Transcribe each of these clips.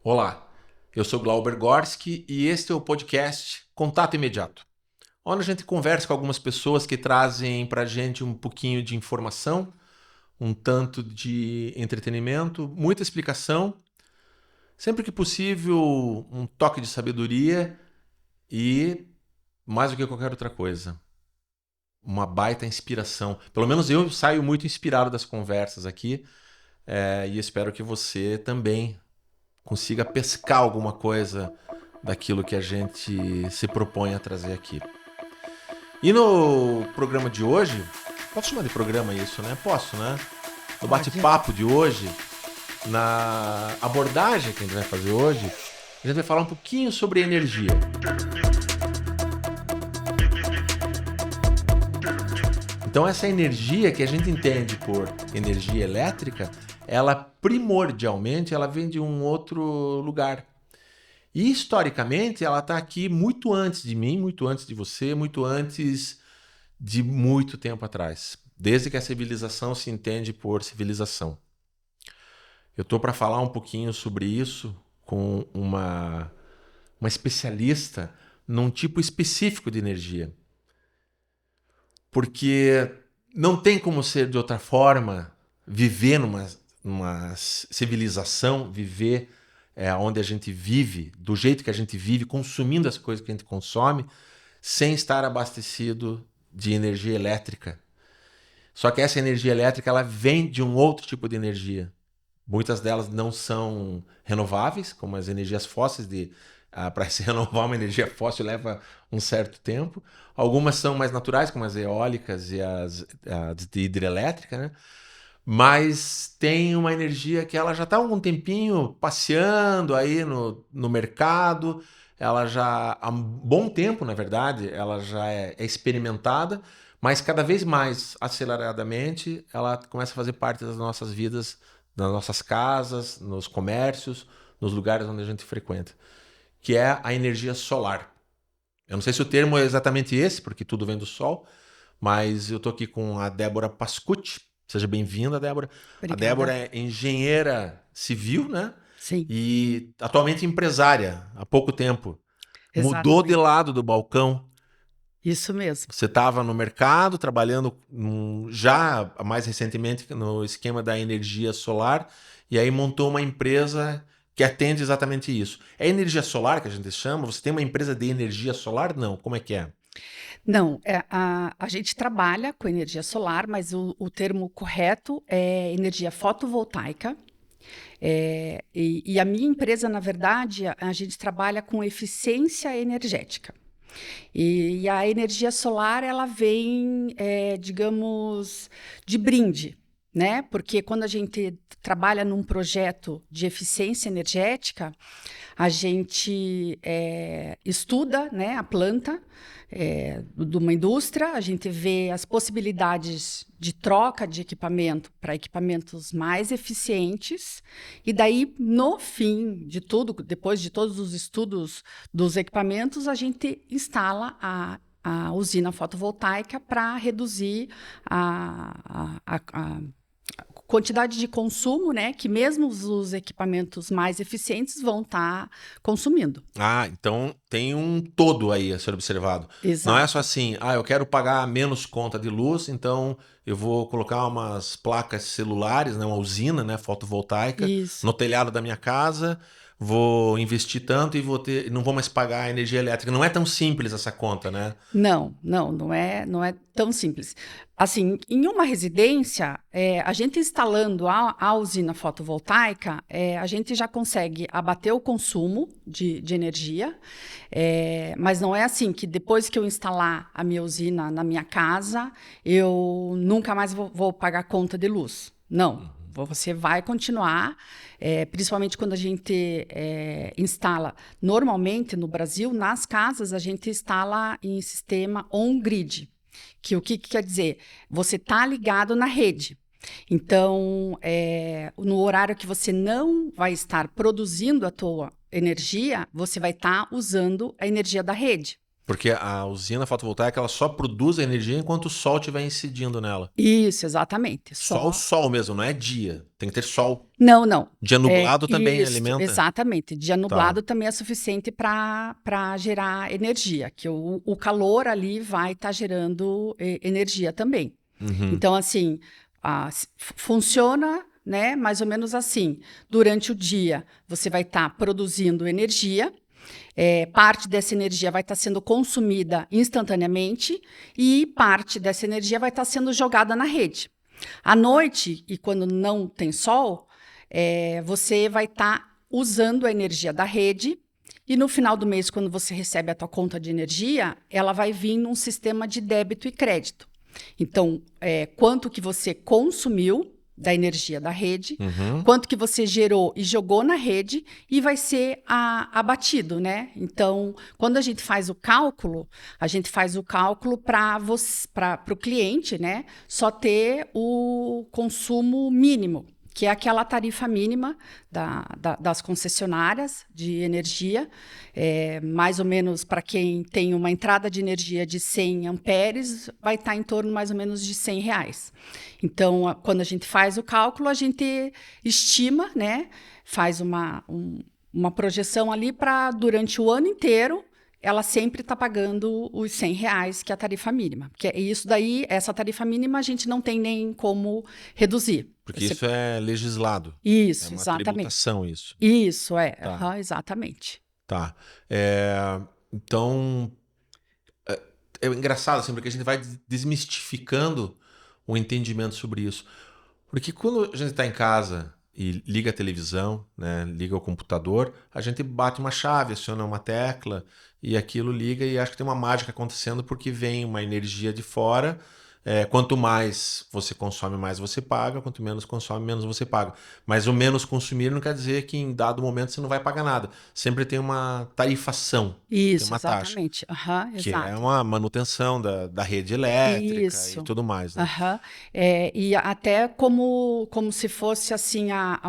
Olá, eu sou Glauber Gorski e este é o podcast Contato Imediato, onde a gente conversa com algumas pessoas que trazem para a gente um pouquinho de informação, um tanto de entretenimento, muita explicação, sempre que possível um toque de sabedoria e, mais do que qualquer outra coisa, uma baita inspiração. Pelo menos eu saio muito inspirado das conversas aqui, e espero que você também consiga pescar alguma coisa daquilo que a gente se propõe a trazer aqui. E no programa de hoje, posso chamar de programa isso, né? Posso, né? No Pode. bate-papo de hoje, na abordagem que a gente vai fazer hoje, a gente vai falar um pouquinho sobre energia. Então essa energia que a gente entende por energia elétrica, ela primordialmente ela vem de um outro lugar. E historicamente ela está aqui muito antes de mim, muito antes de você, muito antes de muito tempo atrás. Desde que a civilização se entende por civilização. Eu estou para falar um pouquinho sobre isso com uma especialista num tipo específico de energia. Porque não tem como ser de outra forma viver numa civilização, viver onde a gente vive, do jeito que a gente vive, consumindo as coisas que a gente consome, sem estar abastecido de energia elétrica. Só que essa energia elétrica ela vem de um outro tipo de energia. Muitas delas não são renováveis, como as energias fósseis. Para se renovar uma energia fóssil leva um certo tempo. Algumas são mais naturais, como as eólicas e as de hidrelétrica, né? Mas tem uma energia que ela já está há um tempinho passeando aí no mercado, ela já há um bom tempo, na verdade, ela já é experimentada, mas cada vez mais aceleradamente ela começa a fazer parte das nossas vidas, nas nossas casas, nos comércios, nos lugares onde a gente frequenta, que é a energia solar. Eu não sei se o termo é exatamente esse, porque tudo vem do sol, mas eu estou aqui com a Débora Pascucci. Seja bem-vinda, Débora. A Débora Obrigada. é engenheira civil, né? Sim, E atualmente empresária, há pouco tempo. Mudou de exatamente. lado do balcão. Isso mesmo. Você estava no mercado, trabalhando já mais recentemente no esquema da energia solar, e aí montou uma empresa que atende exatamente isso. É energia solar que a gente chama? Você tem uma empresa de energia solar? Não. Como é que é? Não, a gente trabalha com energia solar, mas o termo correto é energia fotovoltaica. E a minha empresa, na verdade, a gente trabalha com eficiência energética. E a energia solar, ela vem, digamos, de brinde, né? Porque quando a gente trabalha num projeto de eficiência energética, a gente estuda, né, a planta de uma indústria, a gente vê as possibilidades de troca de equipamento para equipamentos mais eficientes, e daí, no fim de tudo, depois de todos os estudos dos equipamentos, a gente instala a usina fotovoltaica para reduzir a quantidade de consumo, né, que mesmo os equipamentos mais eficientes vão estar consumindo. Ah, então tem um todo aí a ser observado. Não é só Exato. assim, eu quero pagar menos conta de luz, então eu vou colocar umas placas celulares, né, uma usina, né, fotovoltaica Isso. no telhado da minha casa, vou investir tanto e não vou mais pagar a energia elétrica. Não é tão simples essa conta, né? Não é tão simples. Assim, em uma residência, a gente instalando a usina fotovoltaica, a gente já consegue abater o consumo de energia, mas não é assim que depois que eu instalar a minha usina na minha casa, eu nunca mais vou pagar conta de luz. Não. Você vai continuar, principalmente quando a gente instala. Normalmente, no Brasil, nas casas, a gente instala em sistema on-grid. Que o que quer dizer? Você está ligado na rede. Então, no horário que você não vai estar produzindo a tua energia, você vai estar usando a energia da rede. Porque a usina fotovoltaica ela só produz a energia enquanto o sol estiver incidindo nela. Isso, exatamente. Só o sol mesmo, não é dia. Tem que ter sol. Não, não. Dia nublado também Isso, alimenta? exatamente. Dia Tá. nublado também é suficiente para gerar energia, que o calor ali vai estar gerando energia também. Uhum. Então, assim, funciona, né, mais ou menos assim. Durante o dia, você vai estar produzindo energia, parte dessa energia vai estar sendo consumida instantaneamente e parte dessa energia vai estar sendo jogada na rede. À noite, e quando não tem sol, você vai estar usando a energia da rede e no final do mês, quando você recebe a tua conta de energia, ela vai vir num sistema de débito e crédito. Então, quanto que você consumiu da energia da rede, quanto que você gerou e jogou na rede e vai ser abatido, né? Então, quando a gente faz o cálculo para o cliente, né? Só ter o consumo mínimo, que é aquela tarifa mínima das concessionárias de energia, mais ou menos para quem tem uma entrada de energia de 100 amperes, vai estar em torno mais ou menos de R$ 100. Então, quando a gente faz o cálculo, a gente estima, né, faz uma projeção ali para durante o ano inteiro, ela sempre está pagando os R$ 100, que é a tarifa mínima. Porque isso daí, essa tarifa mínima, a gente não tem nem como reduzir. Porque isso é legislado. Isso, é uma exatamente. tributação isso. Isso, Tá. exatamente. Tá. Então, é engraçado assim, porque a gente vai desmistificando o entendimento sobre isso. Porque quando a gente está em casa e liga a televisão, né, liga o computador, a gente bate uma chave, aciona uma tecla e aquilo liga e acho que tem uma mágica acontecendo porque vem uma energia de fora. Quanto mais você consome, mais você paga. Quanto menos consome, menos você paga. Mas o menos consumir não quer dizer que em dado momento você não vai pagar nada. Sempre tem uma tarifação, tem Isso, uma taxa. exatamente. Que é Exato. uma manutenção da rede elétrica e Isso. tudo mais, né? E até como se fosse assim a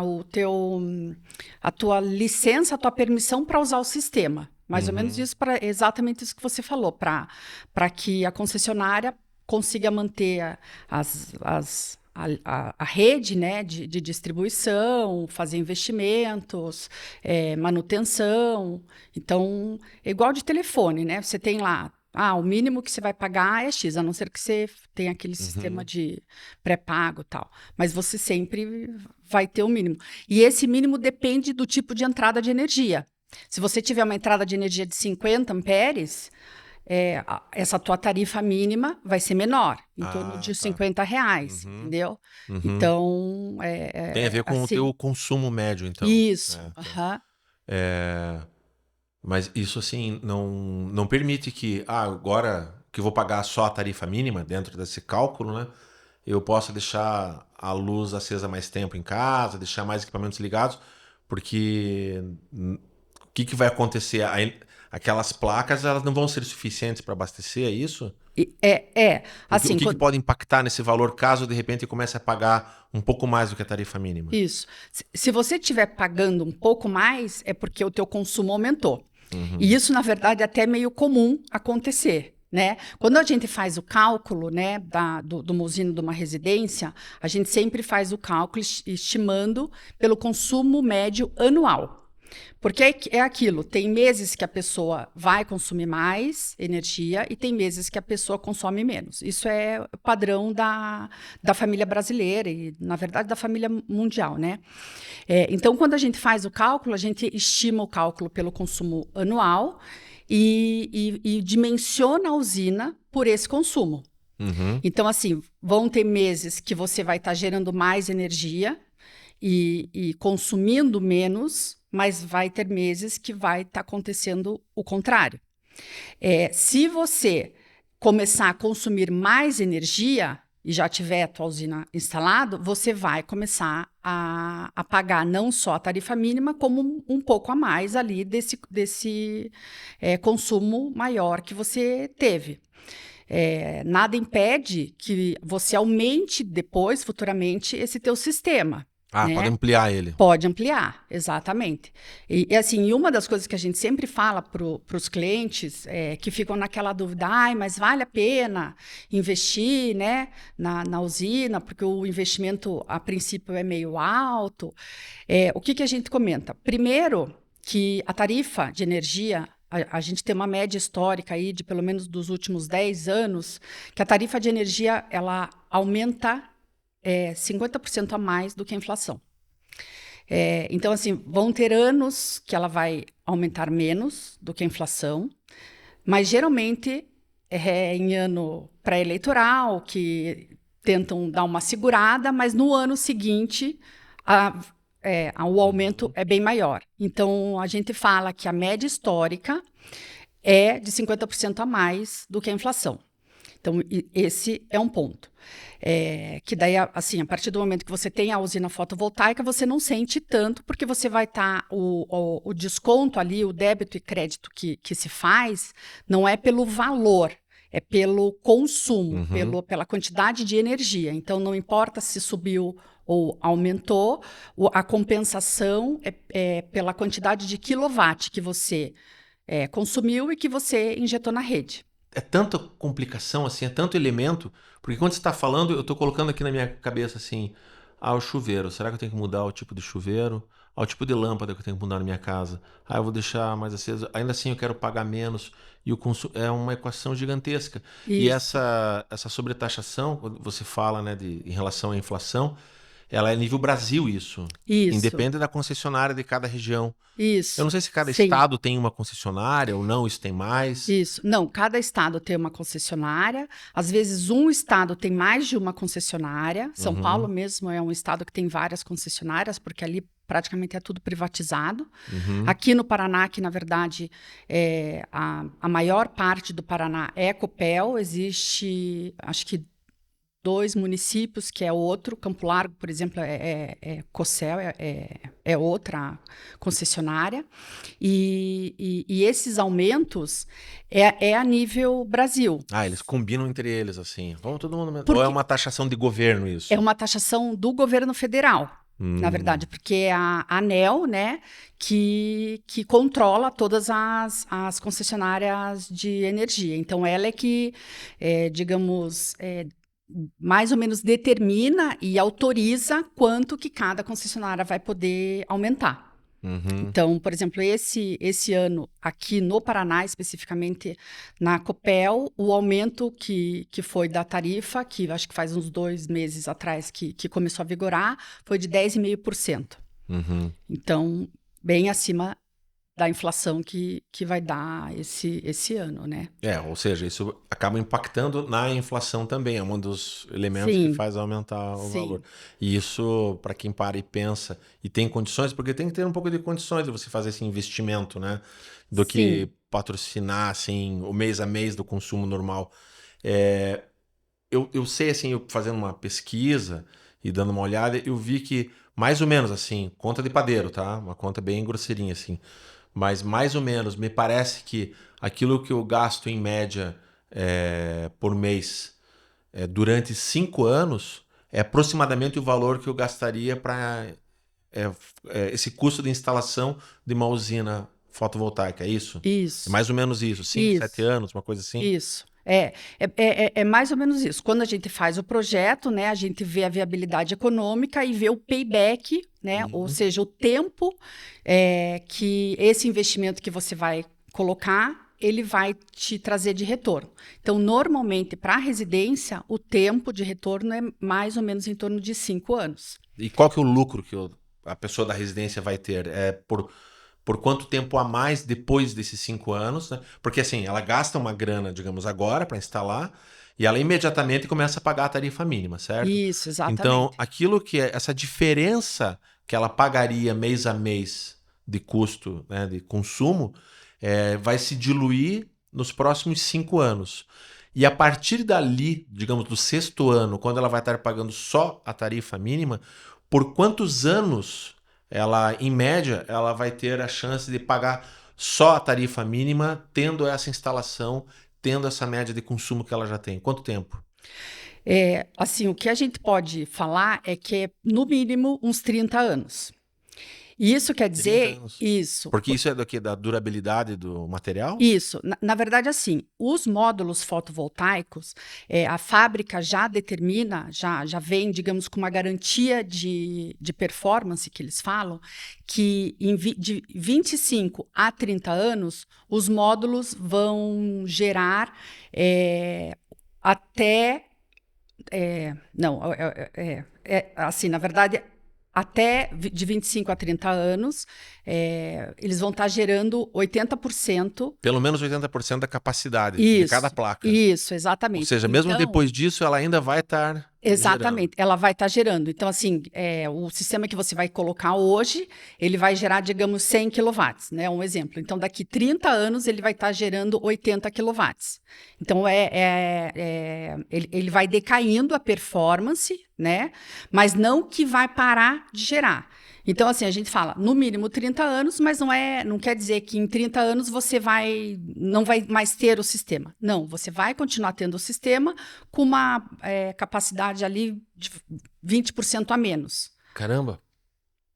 tua licença, a tua permissão para usar o sistema. Mais ou menos isso, exatamente isso que você falou, para que a concessionária consiga manter a rede, né, de distribuição, fazer investimentos, manutenção. Então, é igual de telefone, né? Você tem lá, o mínimo que você vai pagar é X, a não ser que você tenha aquele sistema de pré-pago e tal. Mas você sempre vai ter o mínimo. E esse mínimo depende do tipo de entrada de energia. Se você tiver uma entrada de energia de 50 amperes, essa tua tarifa mínima vai ser menor, em torno de R$ 50, entendeu? Então, tem a ver com assim, o teu consumo médio, então. Isso. Mas isso, assim, não permite que, agora que eu vou pagar só a tarifa mínima dentro desse cálculo, né? Eu possa deixar a luz acesa mais tempo em casa, deixar mais equipamentos ligados, porque o que vai acontecer? Aquelas placas, elas não vão ser suficientes para abastecer, é isso? Assim, O que pode impactar nesse valor caso, de repente, eu comece a pagar um pouco mais do que a tarifa mínima? Isso. Se você estiver pagando um pouco mais, é porque o teu consumo aumentou. E isso, na verdade, é até meio comum acontecer, né? Quando a gente faz o cálculo, né, de uma usina, de uma residência, a gente sempre faz o cálculo estimando pelo consumo médio anual. Porque é aquilo, tem meses que a pessoa vai consumir mais energia e tem meses que a pessoa consome menos. Isso é o padrão da família brasileira e, na verdade, da família mundial, né? Então, quando a gente faz o cálculo, a gente estima o cálculo pelo consumo anual e dimensiona a usina por esse consumo. Então, assim, vão ter meses que você vai estar gerando mais energia e consumindo menos, mas vai ter meses que vai estar acontecendo o contrário. Se você começar a consumir mais energia e já tiver a tua usina instalada, você vai começar a pagar não só a tarifa mínima, como um pouco a mais ali desse consumo maior que você teve. Nada impede que você aumente depois, futuramente, esse teu sistema. Ah, né? pode ampliar ele. Pode ampliar, exatamente. E assim, uma das coisas que a gente sempre fala para os clientes que ficam naquela dúvida, mas vale a pena investir, né, na usina, porque o investimento, a princípio, é meio alto. O que a gente comenta? Primeiro, que a tarifa de energia, a gente tem uma média histórica aí de pelo menos dos últimos 10 anos, que a tarifa de energia ela aumenta 50% a mais do que a inflação. Então, assim, vão ter anos que ela vai aumentar menos do que a inflação, mas geralmente em ano pré-eleitoral, que tentam dar uma segurada, mas no ano seguinte o aumento é bem maior. Então, a gente fala que a média histórica é de 50% a mais do que a inflação. Então, esse é um ponto. Que daí, assim, a partir do momento que você tem a usina fotovoltaica, você não sente tanto, porque você vai estar, o desconto ali, o débito e crédito que se faz, não é pelo valor, é pelo consumo, pela quantidade de energia. Então, não importa se subiu ou aumentou, a compensação é pela quantidade de quilowatt que você consumiu e que você injetou na rede. É tanta complicação, assim, é tanto elemento, porque quando você está falando, eu estou colocando aqui na minha cabeça assim, o chuveiro, será que eu tenho que mudar o tipo de chuveiro? O tipo de lâmpada que eu tenho que mudar na minha casa. Eu vou deixar mais acesa, ainda assim eu quero pagar menos, e o consumo é uma equação gigantesca. E Isso. essa sobretaxação, quando você fala, né, em relação à inflação, ela é nível Brasil isso. Isso. Independe da concessionária de cada região. Eu Isso. não sei se cada Sim. estado tem uma concessionária ou não, isso tem mais. Isso. Não, cada estado tem uma concessionária. Às vezes, um estado tem mais de uma concessionária. São Paulo mesmo é um estado que tem várias concessionárias, porque ali praticamente é tudo privatizado. Aqui no Paraná, que na verdade a maior parte do Paraná é Copel, existe, acho que 2 municípios, que é outro. Campo Largo, por exemplo, Cocel, é outra concessionária. E esses aumentos é a nível Brasil. Eles combinam entre eles, assim. Vamos todo mundo mesmo. Ou é Porque uma taxação de governo isso? é uma taxação do governo federal, na verdade, porque é a ANEEL, né, que controla todas as concessionárias de energia. Então, ela é que, digamos, mais ou menos determina e autoriza quanto que cada concessionária vai poder aumentar. Então, por exemplo, esse ano, aqui no Paraná, especificamente na Copel, o aumento que foi da tarifa, que acho que faz uns 2 meses atrás que começou a vigorar, foi de 10,5%. Então, bem acima da inflação que vai dar esse ano, né? Ou seja, isso acaba impactando na inflação também, é um dos elementos que faz aumentar o valor. E isso, para quem para e pensa e tem condições, porque tem que ter um pouco de condições de você fazer esse investimento, né? Do que patrocinar, assim, o mês a mês do consumo normal. Eu sei, assim, eu fazendo uma pesquisa e dando uma olhada, eu vi que, mais ou menos, assim, conta de padeiro, tá? Uma conta bem grosseirinha, assim. Mas mais ou menos, me parece que aquilo que eu gasto em média por mês durante 5 anos é aproximadamente o valor que eu gastaria para esse custo de instalação de uma usina fotovoltaica, é isso? É Isso. mais ou menos isso, 5, 7 anos, uma coisa assim? Isso. É mais ou menos isso. Quando a gente faz o projeto, né, a gente vê a viabilidade econômica e vê o payback, né, ou seja, o tempo que esse investimento que você vai colocar, ele vai te trazer de retorno. Então, normalmente, para a residência, o tempo de retorno é mais ou menos em torno de 5 anos. E qual que é o lucro que a pessoa da residência vai ter? Por quanto tempo a mais depois desses 5 anos, né? Porque assim, ela gasta uma grana, digamos, agora para instalar, e ela imediatamente começa a pagar a tarifa mínima, certo? Isso, exatamente. Então, aquilo que essa diferença que ela pagaria mês a mês de custo, né, de consumo, vai se diluir nos próximos 5 anos. E a partir dali, digamos, do 6º ano, quando ela vai estar pagando só a tarifa mínima, por quantos anos ela, em média, ela vai ter a chance de pagar só a tarifa mínima, tendo essa instalação, tendo essa média de consumo que ela já tem? Quanto tempo? Assim, o que a gente pode falar é que é, no mínimo, uns 30 anos. E isso quer 30 dizer anos. isso. Porque isso é do quê? Da durabilidade do material? Isso. Na verdade, assim, os módulos fotovoltaicos, a fábrica já determina, já vem, digamos, com uma garantia de performance, que eles falam, que de 25 a 30 anos, os módulos vão gerar até. Não, assim, na verdade, até de 25 a 30 anos, eles vão estar gerando 80%. Pelo menos 80% da capacidade de cada Isso, placa. isso, Ou exatamente. seja, mesmo Então, depois disso, ela ainda vai estar gerando. exatamente, ela vai estar gerando. Então, assim, o sistema que você vai colocar hoje, ele vai gerar, digamos, 100 quilowatts, né? Um exemplo. Então, daqui 30 anos, ele vai estar gerando 80 quilowatts. Então, ele vai decaindo a performance, né? Mas não que vai parar de gerar. Então, assim, a gente fala, no mínimo 30 anos, mas não quer dizer que em 30 anos você não vai mais ter o sistema. Não, você vai continuar tendo o sistema com uma capacidade ali de 20% a menos. Caramba!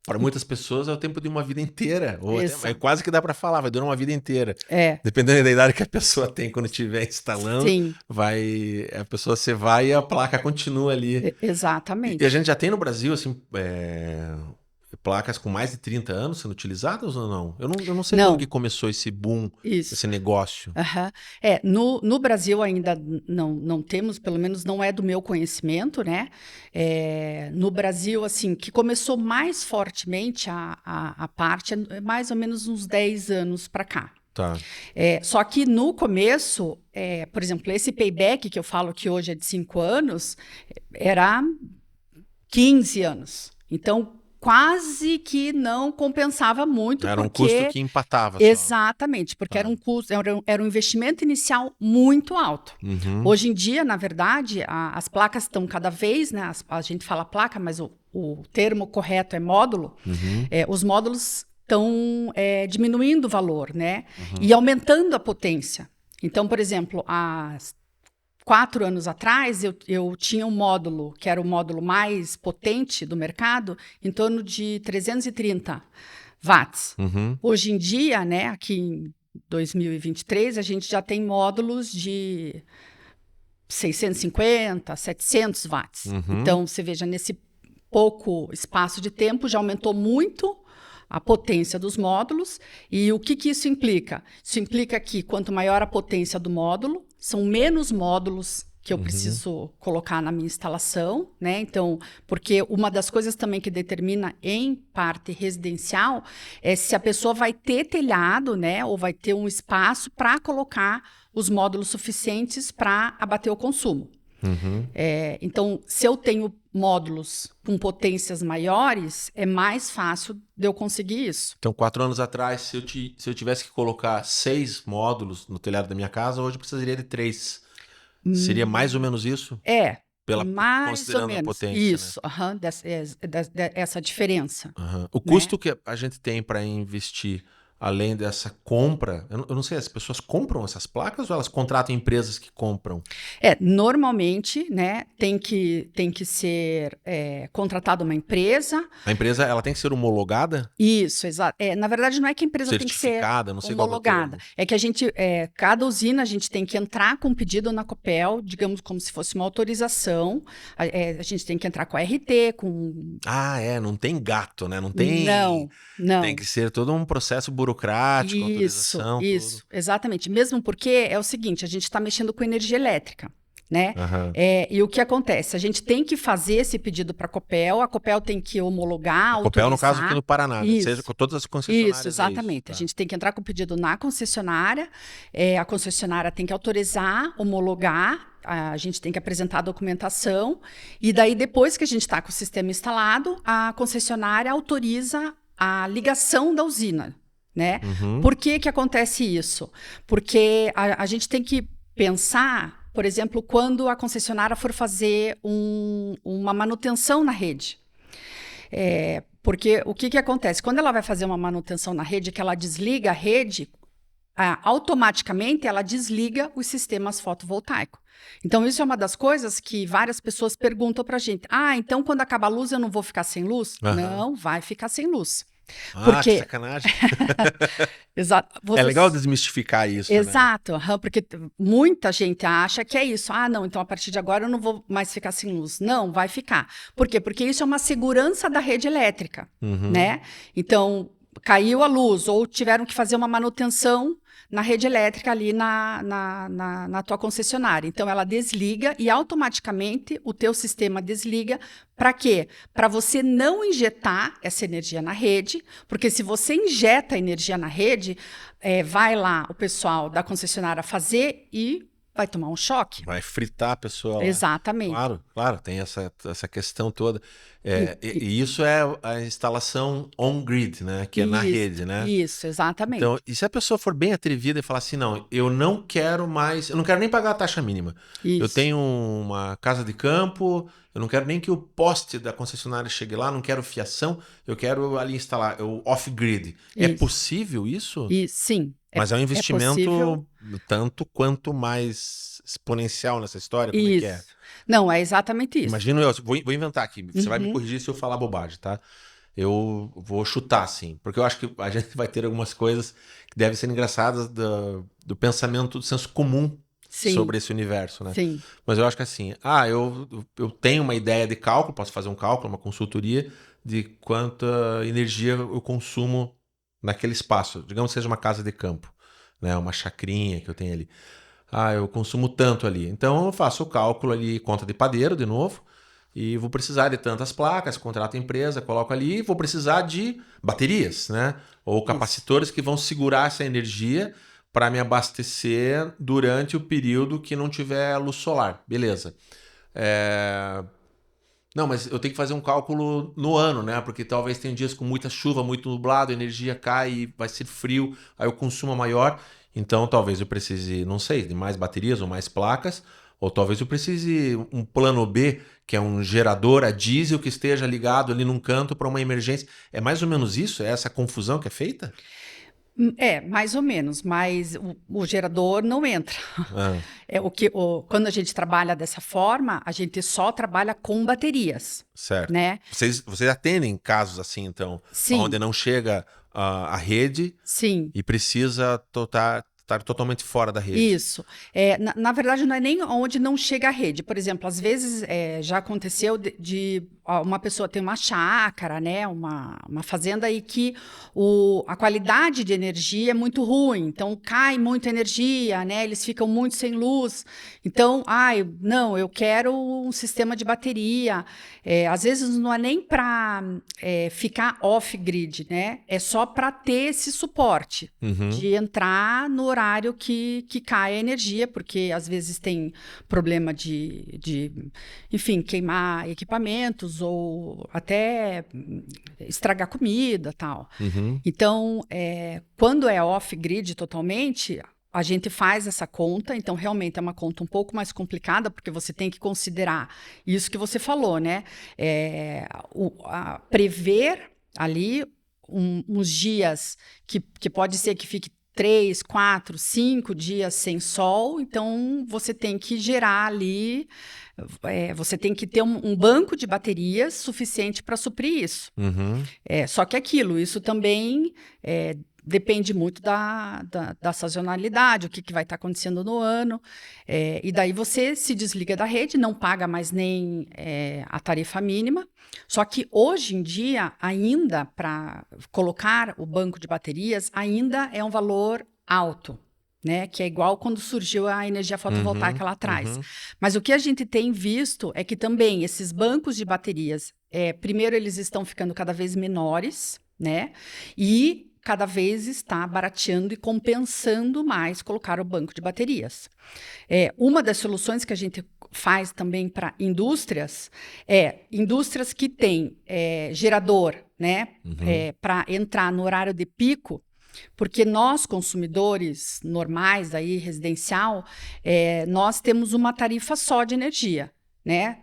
Para muitas pessoas é o tempo de uma vida inteira. Ou até, Exato. quase que dá para falar, vai durar uma vida inteira. É, Dependendo da idade que a pessoa tem quando estiver instalando, sim, você vai e a placa continua ali. E a exatamente. gente já tem no Brasil, assim, placas com mais de 30 anos sendo utilizadas ou não? Eu não sei quando que Não, começou esse boom, isso. esse negócio. Aham. No Brasil ainda não temos, pelo menos não é do meu conhecimento, né? No Brasil, assim, que começou mais fortemente a parte, é mais ou menos uns 10 anos para cá. Tá. Só que no começo, por exemplo, esse payback que eu falo que hoje é de 5 anos, era 15 anos. Então, quase que não compensava muito, Era um custo porque. que empatava só. Exatamente, porque Tá. era um custo, era um investimento inicial muito alto. Uhum. Hoje em dia, na verdade, as placas estão cada vez, né? A gente fala placa, mas o termo correto é módulo. Uhum. Os módulos estão diminuindo o valor, né? Uhum. E aumentando a potência. Então, por exemplo, há 4 anos atrás, eu tinha um módulo, que era o módulo mais potente do mercado, em torno de 330 watts. Uhum. Hoje em dia, né, aqui em 2023, a gente já tem módulos de 650, 700 watts. Uhum. Então, você veja, nesse pouco espaço de tempo, já aumentou muito a potência dos módulos. E o que isso implica? Isso implica que quanto maior a potência do módulo, são menos módulos que eu preciso colocar na minha instalação, né? Então, porque uma das coisas também que determina em parte residencial é se a pessoa vai ter telhado, né? Ou vai ter um espaço para colocar os módulos suficientes para abater o consumo. Uhum. Então, se eu tenho módulos com potências maiores, é mais fácil de eu conseguir isso. Então, 4 anos atrás, se eu tivesse que colocar 6 módulos no telhado da minha casa, hoje eu precisaria de 3. Seria mais ou menos isso? Mais ou Considerando a menos potência, isso, essa diferença. né? Uhum. O Né? custo que a gente tem para investir, além dessa compra, eu não sei, as pessoas compram essas placas ou elas contratam empresas que compram? Normalmente, né, tem que ser contratada uma empresa. A empresa, ela tem que ser homologada? Isso, exato. Na verdade, não é que a empresa tem que ser Certificada, não sei qual é o homologada. termo. É que a gente, cada usina, a gente tem que entrar com um pedido na Copel, digamos como se fosse uma autorização. A gente tem que entrar com a RT, com... Não tem gato, né? Não tem... Não. Tem que ser todo um processo burocrático, autorização, Isso, tudo. exatamente. Mesmo porque é o seguinte, a gente está mexendo com energia elétrica, né? Uhum. E o que acontece? A gente tem que fazer esse pedido para a Copel tem que homologar, A Copel, autorizar. no caso aqui no Paraná, seja com todas as concessionárias. Isso, exatamente. Tá. A gente tem que entrar com o pedido na concessionária, a concessionária tem que autorizar, homologar, a gente tem que apresentar a documentação, e daí depois que a gente está com o sistema instalado, a concessionária autoriza a ligação da usina, né? Uhum. Por que acontece isso? Porque a gente tem que pensar, por exemplo, quando a concessionária for fazer uma manutenção na rede. Porque o que acontece? Quando ela vai fazer uma manutenção na rede, que ela desliga a rede, automaticamente ela desliga os sistemas fotovoltaicos. Então, isso é uma das coisas que várias pessoas perguntam para a gente. Então quando acaba a luz eu não vou ficar sem luz? Não, vai ficar sem luz. Que sacanagem. Exato. É legal desmistificar isso, né? Exato, porque muita gente acha que é isso. Não, então a partir de agora eu não vou mais ficar sem luz. Não, vai ficar. Por quê? Porque isso é uma segurança da rede elétrica, né? Então, caiu a luz ou tiveram que fazer uma manutenção na rede elétrica ali na tua concessionária. Então, ela desliga e automaticamente o teu sistema desliga. Para quê? Para você não injetar essa energia na rede, porque se você injeta energia na rede, vai lá o pessoal da concessionária fazer e vai tomar um choque. Vai fritar a pessoa lá. Exatamente. Claro, tem essa questão toda. E isso é a instalação on-grid, né? Que é na rede, né? Isso, exatamente. Então, e se a pessoa for bem atrevida e falar assim, não, eu não quero nem pagar a taxa mínima. Isso. Eu tenho uma casa de campo, eu não quero nem que o poste da concessionária chegue lá, não quero fiação, eu quero ali instalar, off-grid. É possível isso? Sim. Mas é um investimento tanto quanto mais exponencial nessa história, como é que é? Não, é exatamente isso. Imagino eu, vou inventar aqui, você vai me corrigir se eu falar bobagem, tá? Eu vou chutar, assim, porque eu acho que a gente vai ter algumas coisas que devem ser engraçadas do pensamento, do senso comum sobre esse universo, né? Sim. Mas eu acho que assim, eu tenho uma ideia de cálculo, posso fazer um cálculo, uma consultoria de quanta energia eu consumo naquele espaço. Digamos que seja uma casa de campo, né? Uma chacrinha que eu tenho ali. Eu consumo tanto ali. Então eu faço o cálculo ali, conta de padeiro de novo, e vou precisar de tantas placas, contrato a empresa, coloco ali, e vou precisar de baterias, né? Ou capacitores que vão segurar essa energia para me abastecer durante o período que não tiver luz solar. Beleza. Não, mas eu tenho que fazer um cálculo no ano, né? Porque talvez tenha dias com muita chuva, muito nublado, a energia cai e vai ser frio, aí o consumo é maior. Então talvez eu precise, não sei, de mais baterias ou mais placas, ou talvez eu precise um plano B, que é um gerador a diesel que esteja ligado ali num canto para uma emergência. É mais ou menos isso? É essa confusão que é feita? Mais ou menos, mas o gerador não entra. Quando a gente trabalha dessa forma, a gente só trabalha com baterias. Certo. Né? Vocês atendem casos assim, então? Sim. Onde não chega a rede. Sim. E precisa estar totalmente fora da rede. Isso. Na verdade, não é nem onde não chega a rede. Por exemplo, às vezes já aconteceu de uma pessoa ter uma chácara, né, uma fazenda, e que a qualidade de energia é muito ruim. Então, cai muita energia, né, eles ficam muito sem luz. Então, não, eu quero um sistema de bateria. Às vezes não é nem para ficar off-grid, né? É só para ter esse suporte de entrar no horário que cai a energia, porque às vezes tem problema enfim, queimar equipamentos ou até estragar comida, tal. Então, quando é off-grid totalmente, a gente faz essa conta, então realmente é uma conta um pouco mais complicada, porque você tem que considerar isso que você falou, né? Prever ali uns dias que pode ser que fique 3, 4, 5 dias sem sol, então você tem que gerar ali, você tem que ter um banco de baterias suficiente para suprir isso. Só que isso também depende muito da sazonalidade, o que vai estar acontecendo no ano, e daí você se desliga da rede, não paga mais nem a tarifa mínima. Só que hoje em dia, ainda para colocar o banco de baterias, ainda é um valor alto, né? Que é igual quando surgiu a energia fotovoltaica lá atrás. Mas o que a gente tem visto é que também esses bancos de baterias, primeiro eles estão ficando cada vez menores, né? E cada vez está barateando e compensando mais colocar o banco de baterias. Uma das soluções que a gente faz também para indústrias indústrias que têm gerador, né, para entrar no horário de pico, porque nós, consumidores normais, aí, residencial, nós temos uma tarifa só de energia. né?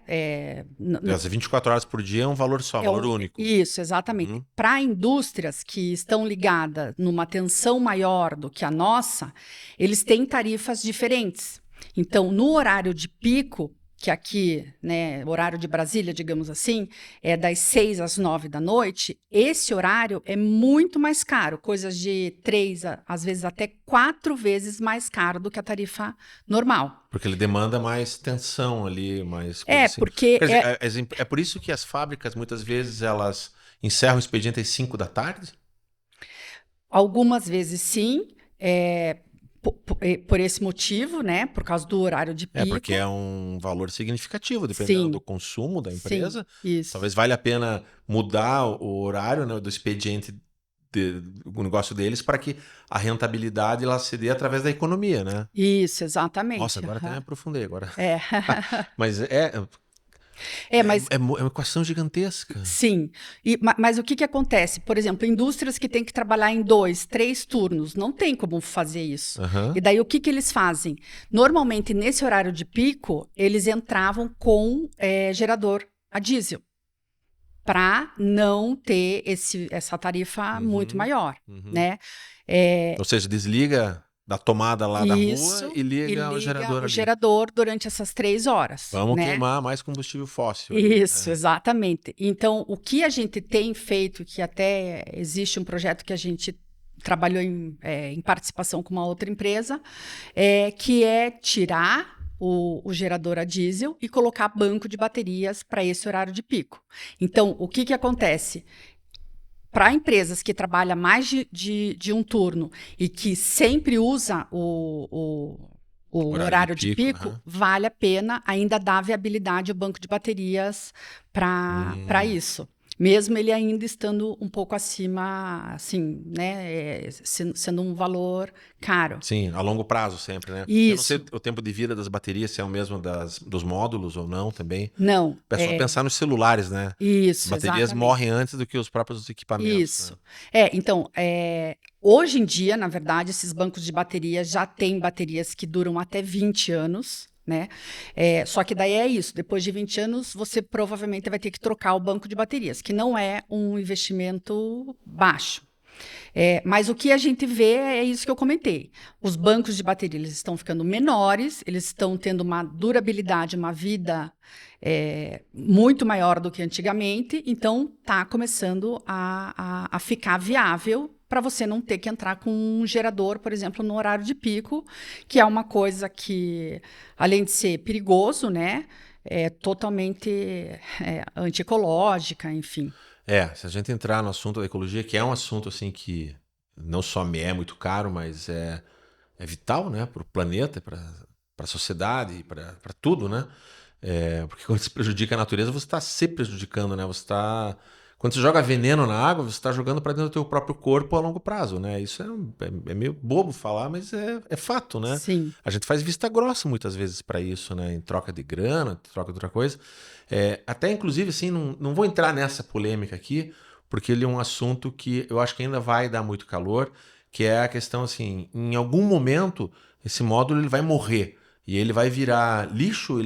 As 24 horas por dia é um valor só, valor único. Isso, exatamente. Para indústrias que estão ligadas numa tensão maior do que a nossa, eles têm tarifas diferentes. Então, no horário de pico, que aqui, né, horário de Brasília, digamos assim, é das 6 às 9 da noite, esse horário é muito mais caro, coisas de 3, às vezes até 4 vezes mais caro do que a tarifa normal. Porque ele demanda mais tensão ali, mais coisa assim. Porque Quer dizer, é por isso que as fábricas, muitas vezes, elas encerram o expediente às 5 da tarde? algumas vezes sim, por esse motivo, né, por causa do horário de pico. Porque é um valor significativo, dependendo do consumo da empresa. Isso. Talvez valha a pena mudar o horário, né, do expediente o negócio deles para que a rentabilidade ela se dê através da economia, né? Isso, exatamente. Nossa, agora até me aprofundei agora. Mas mas é uma equação gigantesca. sim. Mas o que acontece? Por exemplo, indústrias que têm que trabalhar em 2, 3 turnos, não tem como fazer isso. E daí o que eles fazem? Normalmente, nesse horário de pico, eles entravam com gerador a diesel, para não ter essa tarifa muito maior, né? Ou seja, desliga da tomada lá da rua e liga o gerador ali. O gerador durante essas 3 horas. Vamos né? queimar mais combustível fóssil. Isso, exatamente. Então, o que a gente tem feito, que até existe um projeto que a gente trabalhou em participação com uma outra empresa, que é tirar o gerador a diesel e colocar banco de baterias para esse horário de pico. Então, o que acontece? Para empresas que trabalham mais de um turno e que sempre usa o horário de pico, vale a pena ainda dar viabilidade ao banco de baterias para isso. Mesmo ele ainda estando um pouco acima, assim, né, sendo um valor caro. Sim, a longo prazo sempre, né? Isso. Eu não sei o tempo de vida das baterias, se é o mesmo dos módulos ou não também. Não. É só pensar nos celulares, né? Isso, As baterias morrem antes do que os próprios equipamentos. Isso. Né? Então, hoje em dia, na verdade, esses bancos de baterias já têm baterias que duram até 20 anos, né? Só que daí é isso, depois de 20 anos, você provavelmente vai ter que trocar o banco de baterias, que não é um investimento baixo. Mas o que a gente vê é isso que eu comentei. Os bancos de bateria eles estão ficando menores, eles estão tendo uma durabilidade, uma vida muito maior do que antigamente, então está começando a ficar viável para você não ter que entrar com um gerador, por exemplo, no horário de pico, que é uma coisa que, além de ser perigoso, né, é totalmente antiecológica, enfim. Se a gente entrar no assunto da ecologia, que é um assunto assim que não só me é muito caro, mas é vital, né, para o planeta, para a sociedade, para tudo, né? Porque quando se prejudica a natureza, você está se prejudicando, né? Quando você joga veneno na água, você está jogando para dentro do teu próprio corpo a longo prazo, né? Isso é meio bobo falar, mas é fato, né? Sim. A gente faz vista grossa muitas vezes para isso, né? Em troca de grana, em troca de outra coisa. Até, inclusive, assim, não vou entrar nessa polêmica aqui, porque ele é um assunto que eu acho que ainda vai dar muito calor, que é a questão, assim, em algum momento, esse módulo ele vai morrer. E ele vai virar lixo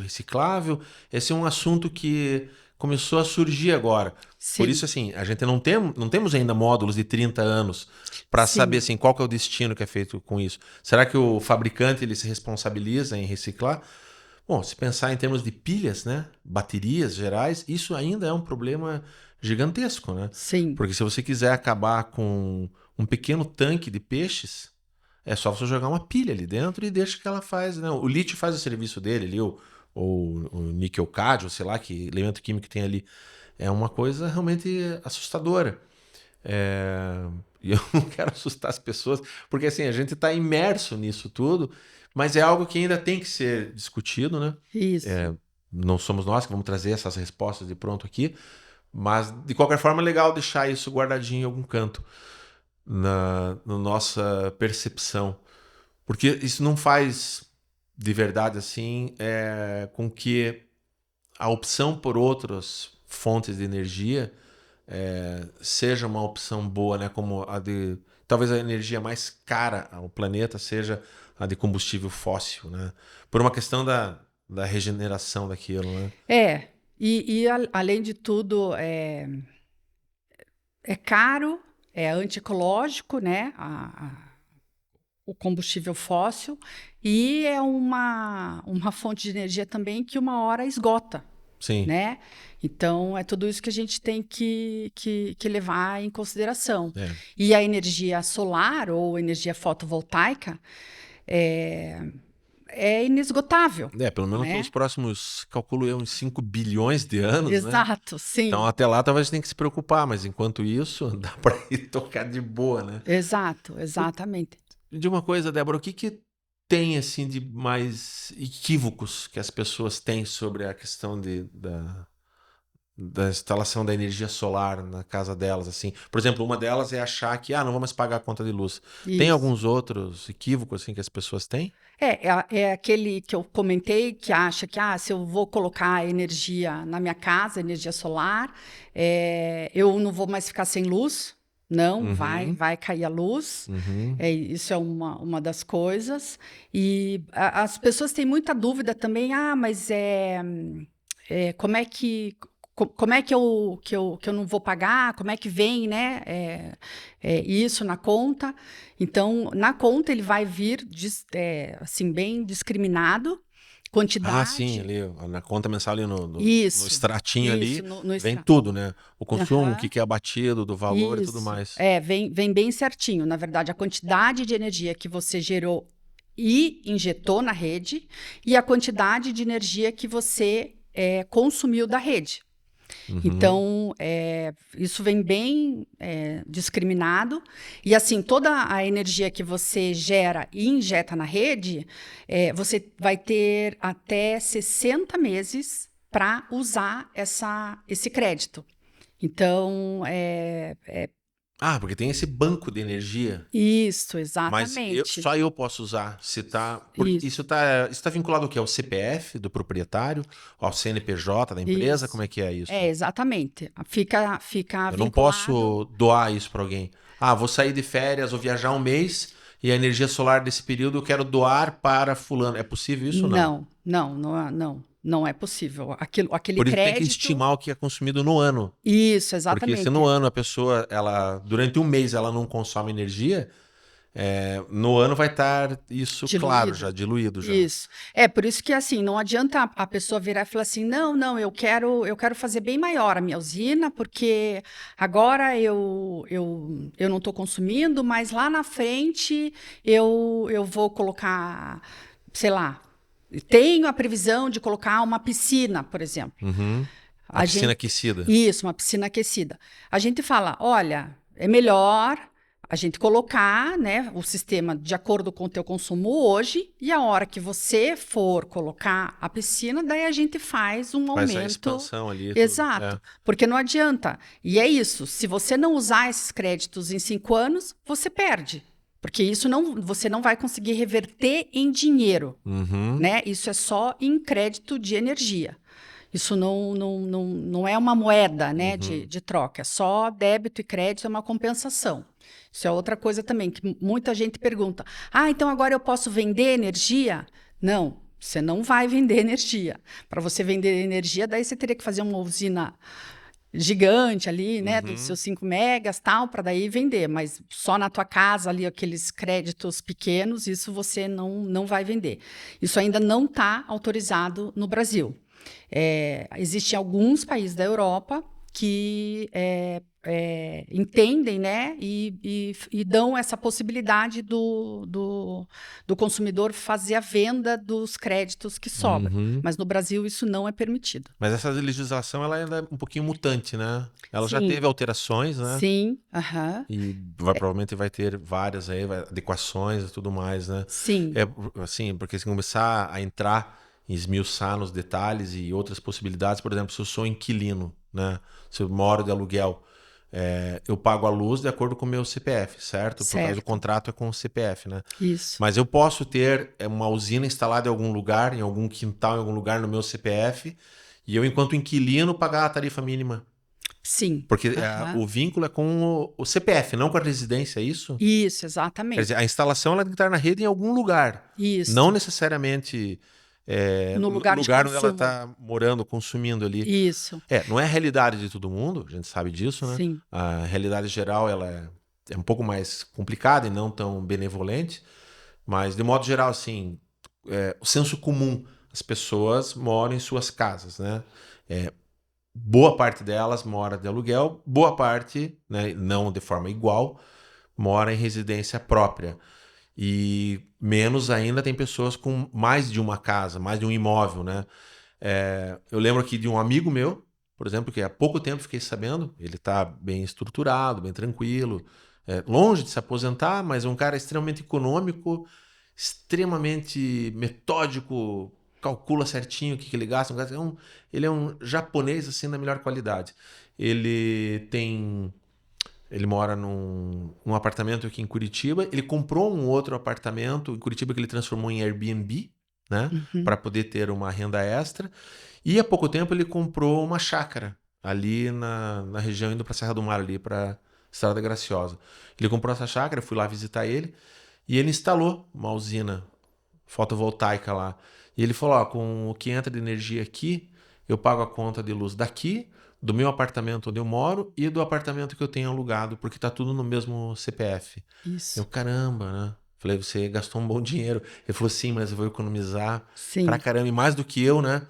reciclável. Esse é um assunto que começou a surgir agora. Sim. Por isso, assim, a gente não temos ainda módulos de 30 anos para saber assim, qual que é o destino que é feito com isso. Será que o fabricante ele se responsabiliza em reciclar? Bom, se pensar em termos de pilhas, né, baterias gerais, isso ainda é um problema gigantesco, né? Sim. Porque se você quiser acabar com um pequeno tanque de peixes, é só você jogar uma pilha ali dentro e deixa que ela faz, né? O lítio faz o serviço dele ali, ou o níquel cádmio, sei lá que elemento químico tem ali. É uma coisa realmente assustadora. E eu não quero assustar as pessoas, porque assim, a gente está imerso nisso tudo, mas é algo que ainda tem que ser discutido, né? Isso. Não somos nós que vamos trazer essas respostas de pronto aqui, mas de qualquer forma é legal deixar isso guardadinho em algum canto na nossa percepção, porque isso não faz de verdade assim com que a opção por outras fontes de energia seja uma opção boa, né? Como a de talvez a energia mais cara ao planeta seja a de combustível fóssil, né? Por uma questão da da regeneração daquilo, né? Além de tudo, é caro, é antiecológico, né? O combustível fóssil, e é uma fonte de energia também que uma hora esgota, Sim. né? Então, é tudo isso que a gente tem que levar em consideração. É. E a energia solar ou energia fotovoltaica é inesgotável. Pelo menos né? pelos próximos, calculo eu, uns 5 bilhões de anos, né? Exato, sim. Então, até lá, talvez tenha que se preocupar, mas enquanto isso, dá para ir tocar de boa, né? Exato, exatamente. De uma coisa, Débora, o que tem, assim, de mais equívocos que as pessoas têm sobre a questão da instalação da energia solar na casa delas, assim? Por exemplo, uma delas é achar que, não vamos pagar a conta de luz. Tem Isso. alguns outros equívocos, assim, que as pessoas têm? É aquele que eu comentei, que acha que se eu vou colocar energia na minha casa, energia solar, eu não vou mais ficar sem luz. Não, vai cair a luz. Isso é uma das coisas. E as pessoas têm muita dúvida também. Mas como é que eu não vou pagar? Como é que vem, né? Isso na conta. Então, na conta ele vai vir assim bem discriminado. Quantidade. Sim, ali na conta mensal, ali no Isso, extratinho ali, no vem extrato. tudo, né? O consumo, o que é abatido, do valor e tudo mais. Vem bem certinho. Na verdade, a quantidade de energia que você gerou e injetou na rede e a quantidade de energia que você consumiu da rede. Então, isso vem bem discriminado. E, assim, toda a energia que você gera e injeta na rede, você vai ter até 60 meses para usar esse crédito. Então, porque tem esse banco de energia. Isso, Mas exatamente. só eu posso usar se tá... Porque isso tá vinculado ao quê? Ao CPF do proprietário? Ao CNPJ da empresa? Isso. Como é que é isso? Exatamente. Fica Eu não posso doar isso para alguém. Vou sair de férias ou viajar um mês e a energia solar desse período eu quero doar para fulano. É possível isso ou não? Não é possível. Aquele Por isso crédito... tem que estimar o que é consumido no ano. Isso, exatamente. Porque se no ano a pessoa, durante um mês ela não consome energia, no ano vai estar isso claro, já diluído. Isso. Por isso que assim, não adianta a pessoa virar e falar assim, não, eu quero fazer bem maior a minha usina, porque agora eu não estou consumindo, mas lá na frente eu vou colocar, sei lá, tenho a previsão de colocar uma piscina, por exemplo. A piscina aquecida. Isso, uma piscina aquecida. A gente fala, olha, é melhor a gente colocar, né, o sistema de acordo com o teu consumo hoje, e a hora que você for colocar a piscina, daí a gente faz um aumento. Faz a expansão ali. Exato. Porque não adianta. E é isso, se você não usar esses créditos em 5 anos, você perde. Porque isso você não vai conseguir reverter em dinheiro. Né? Isso é só em crédito de energia. Isso não é uma moeda, né, de troca. É só débito e crédito, é uma compensação. Isso é outra coisa também, que muita gente pergunta. Então agora eu posso vender energia? Não, você não vai vender energia. Para você vender energia, daí você teria que fazer uma usina gigante ali, né, dos seus 5 megas, tal, para daí vender. Mas só na tua casa ali, aqueles créditos pequenos, isso você não vai vender. Isso ainda não está autorizado no Brasil. Existem alguns países da Europa que entendem, né, e dão essa possibilidade do consumidor fazer a venda dos créditos que sobram. Mas no Brasil isso não é permitido. Mas essa legislação ela ainda é um pouquinho mutante, né? Ela já teve alterações, né? Sim. E provavelmente vai ter várias aí, adequações e tudo mais, né? Sim. Assim, porque se começar a entrar, esmiuçar nos detalhes e outras possibilidades, por exemplo, se eu sou inquilino, né? Se eu moro de aluguel, eu pago a luz de acordo com o meu CPF, certo? Por causa do contrato é com o CPF, né? Isso. Mas eu posso ter uma usina instalada em algum lugar, em algum quintal, em algum lugar no meu CPF, e eu, enquanto inquilino, pagar a tarifa mínima. Sim. Porque o vínculo é com o CPF, não com a residência, é isso? Isso, exatamente. Quer dizer, a instalação ela tem que estar na rede em algum lugar. Isso. Não necessariamente no no lugar de lugar onde ela consumo. está morando, consumindo ali. Isso, Não é a realidade de todo mundo, a gente sabe disso, né? sim. A realidade geral ela é um pouco mais complicada e não tão benevolente, mas de modo geral, assim, o senso comum, as pessoas moram em suas casas, né? Boa parte delas mora de aluguel, boa parte, né, não de forma igual, mora em residência própria. E menos ainda tem pessoas com mais de uma casa, mais de um imóvel, né? Eu lembro aqui de um amigo meu, por exemplo, que há pouco tempo fiquei sabendo, ele está bem estruturado, bem tranquilo, longe de se aposentar, mas é um cara extremamente econômico, extremamente metódico, calcula certinho o que ele gasta. Ele é um japonês assim da melhor qualidade. Ele tem ele mora num apartamento aqui em Curitiba. Ele comprou um outro apartamento em Curitiba que ele transformou em Airbnb, né? Uhum. Para poder ter uma renda extra. E há pouco tempo ele comprou uma chácara ali na região, indo para Serra do Mar, ali para Estrada Graciosa. Ele comprou essa chácara, eu fui lá visitar ele. E ele instalou uma usina fotovoltaica lá. E ele falou: ó, com o que entra de energia aqui, eu pago a conta de luz daqui, do meu apartamento onde eu moro e do apartamento que eu tenho alugado, porque tá tudo no mesmo CPF. Eu, Isso, caramba, né? Falei: você gastou um bom dinheiro. Ele falou: sim, mas eu vou economizar pra sim. caramba. E mais do que eu, né?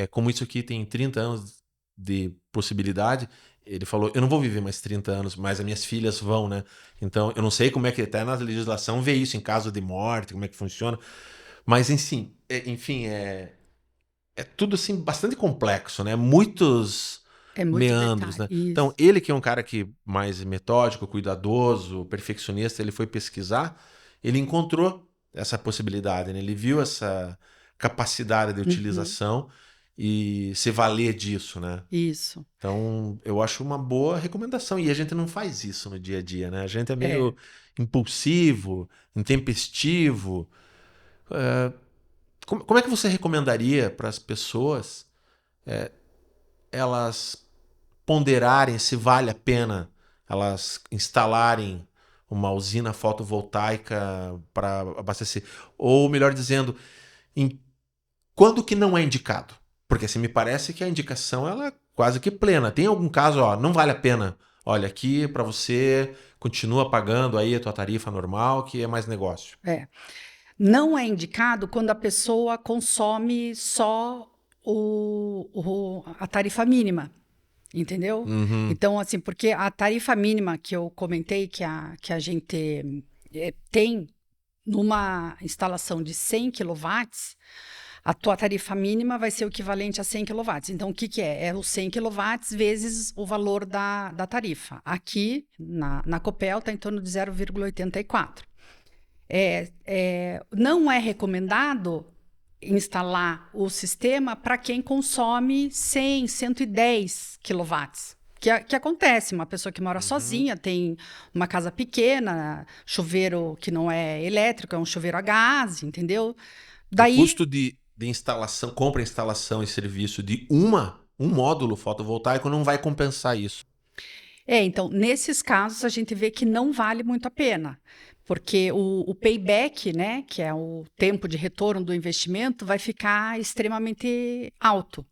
Como isso aqui tem 30 anos de possibilidade, ele falou: eu não vou viver mais 30 anos, mas as minhas filhas vão, né? Então, eu não sei como é que até na legislação vê isso em caso de morte, como é que funciona. Mas, enfim, é tudo assim bastante complexo, né? Muitos É muito meandros, detalhe. né? Então, Isso. ele que é um cara que mais metódico, cuidadoso, perfeccionista, ele foi pesquisar, ele encontrou essa possibilidade, né? Ele viu essa capacidade de Uhum. utilização e se valer disso, né? Isso. Então, eu acho uma boa recomendação. E a gente não faz isso no dia a dia, né? A gente é É. meio impulsivo, intempestivo. Como é que você recomendaria para as pessoas elas ponderarem se vale a pena elas instalarem uma usina fotovoltaica para abastecer? Ou melhor dizendo, em quando que não é indicado? Porque assim, me parece que a indicação ela é quase que plena. Tem algum caso, ó, não vale a pena. Olha, aqui para você continua pagando aí a tua tarifa normal, que é mais negócio. É. Não é indicado quando a pessoa consome só a tarifa mínima, entendeu? Uhum. Então, assim, porque a tarifa mínima que eu comentei que a gente tem numa instalação de 100 quilowatts, a tua tarifa mínima vai ser o equivalente a 100 quilowatts. Então, o que que é? É os 100 quilowatts vezes o valor da tarifa. Aqui, na Copel, está em torno de 0,84. Não é recomendado instalar o sistema para quem consome 100, 110 quilowatts. Que acontece, uma pessoa que mora Uhum. sozinha, tem uma casa pequena, chuveiro que não é elétrico, é um chuveiro a gás, entendeu? O Daí, custo de instalação, compra, instalação e serviço de um módulo fotovoltaico não vai compensar isso. então, nesses casos, a gente vê que não vale muito a pena, porque o payback, né, que é o tempo de retorno do investimento, vai ficar extremamente alto.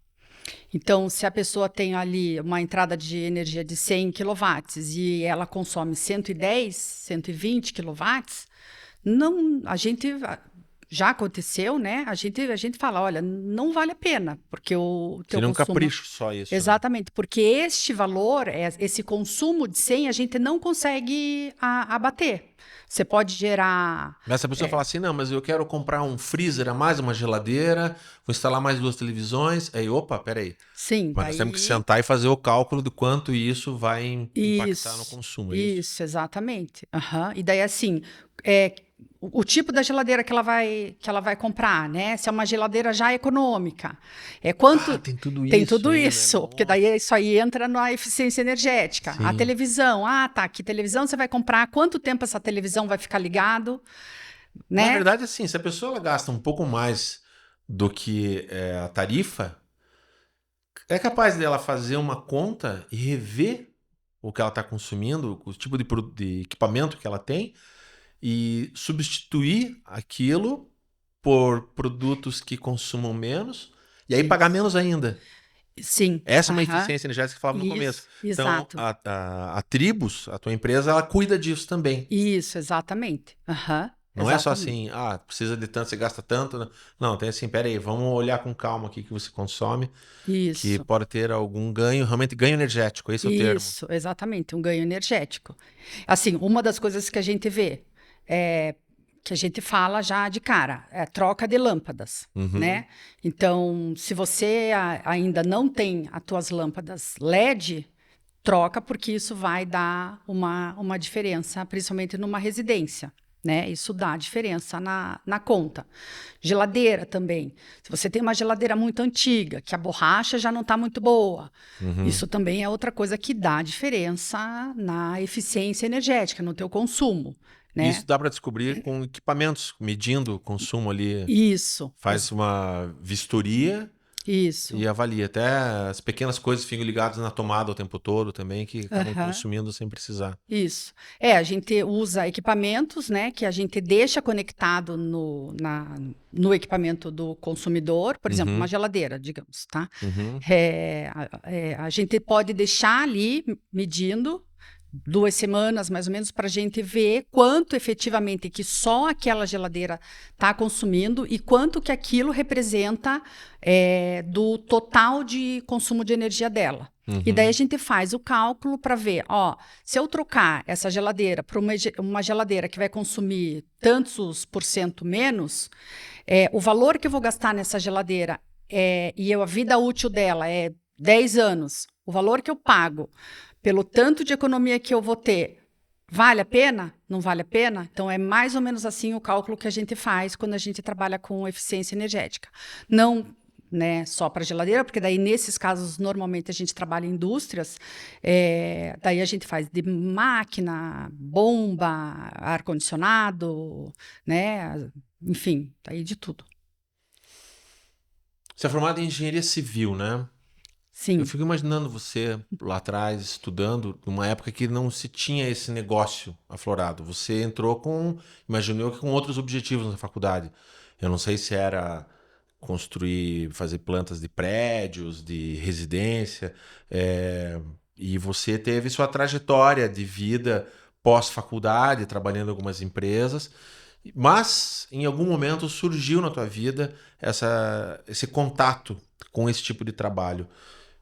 Então, se a pessoa tem ali uma entrada de energia de 100 quilowatts e ela consome 110, 120 quilowatts, não, a gente já aconteceu, né? A gente fala, olha, não vale a pena, porque o teu Seria um consumo. capricho só isso, né? Exatamente, porque este valor, esse consumo de 100, a gente não consegue abater. Você pode gerar. Mas se a pessoa falar assim, não, mas eu quero comprar um freezer a mais, uma geladeira, vou instalar mais duas televisões, aí, opa, peraí. Sim, Mas nós temos que daí. sentar e fazer o cálculo do quanto isso vai impactar no Isso, consumo, é isso? isso, exatamente. Aham. E daí, assim, é, o tipo da geladeira que ela vai comprar, né? Se é uma geladeira já econômica, Ah, quanto tem tudo tem isso tudo ainda, isso, porque daí nossa. isso aí entra na eficiência energética. A Sim. televisão, tá, que televisão você vai comprar? Quanto tempo essa televisão vai ficar ligado, Na né? verdade, assim, se a pessoa ela gasta um pouco mais do que a tarifa, é capaz dela fazer uma conta e rever o que ela está consumindo, o tipo de equipamento que ela tem, e substituir aquilo por produtos que consumam menos e aí pagar menos ainda. Sim. Essa é uma Aham. eficiência energética que eu falava no começo. Isso, Então, exato. a Tribus, a tua empresa, ela cuida disso também. Isso, exatamente. Aham, Não é só exatamente. assim, precisa de tanto, você gasta tanto. Não, tem assim, peraí, vamos olhar com calma aqui que você consome, que Isso, pode ter algum ganho, realmente ganho energético, esse é o termo. isso, exatamente, um ganho energético. Assim, uma das coisas que a gente vê, é, que a gente fala já de cara, é troca de lâmpadas, Uhum. né? Então, se você ainda não tem as tuas lâmpadas LED, troca, porque isso vai dar uma diferença, principalmente numa residência, né? Isso dá diferença na conta. Geladeira também. Se você tem uma geladeira muito antiga, que a borracha já não está muito boa, Uhum. isso também é outra coisa que dá diferença na eficiência energética, no teu consumo, Isso né? dá para descobrir com equipamentos, medindo o consumo ali, Isso, faz uma vistoria isso. e avalia. Até as pequenas coisas ficam ligadas na tomada o tempo todo também, que acabam Aham. consumindo sem precisar. Isso. A gente usa equipamentos, né, que a gente deixa conectado no equipamento do consumidor, por exemplo, uma Uhum. geladeira, digamos, tá? Uhum. A gente pode deixar ali medindo 2 semanas, mais ou menos, para a gente ver quanto efetivamente que só aquela geladeira está consumindo e quanto que aquilo representa do total de consumo de energia dela. E daí a Uhum. gente faz o cálculo para ver, ó, se eu trocar essa geladeira para uma geladeira que vai consumir tantos por cento menos, o valor que eu vou gastar nessa geladeira e a vida útil dela é 10 anos, o valor que eu pago pelo tanto de economia que eu vou ter, vale a pena? Não vale a pena? Então, é mais ou menos assim o cálculo que a gente faz quando a gente trabalha com eficiência energética. Não, né, só para geladeira, porque daí nesses casos normalmente a gente trabalha em indústrias, daí a gente faz de máquina, bomba, ar-condicionado, né, enfim, daí de tudo. Você é formado em engenharia civil, né? Eu Sim, fico imaginando você lá atrás, estudando, numa época que não se tinha esse negócio aflorado. Você entrou imaginou que com outros objetivos na faculdade. Eu não sei se era construir, fazer plantas de prédios, de residência, é, e você teve sua trajetória de vida pós-faculdade, trabalhando em algumas empresas, mas em algum momento surgiu na tua vida esse contato com esse tipo de trabalho.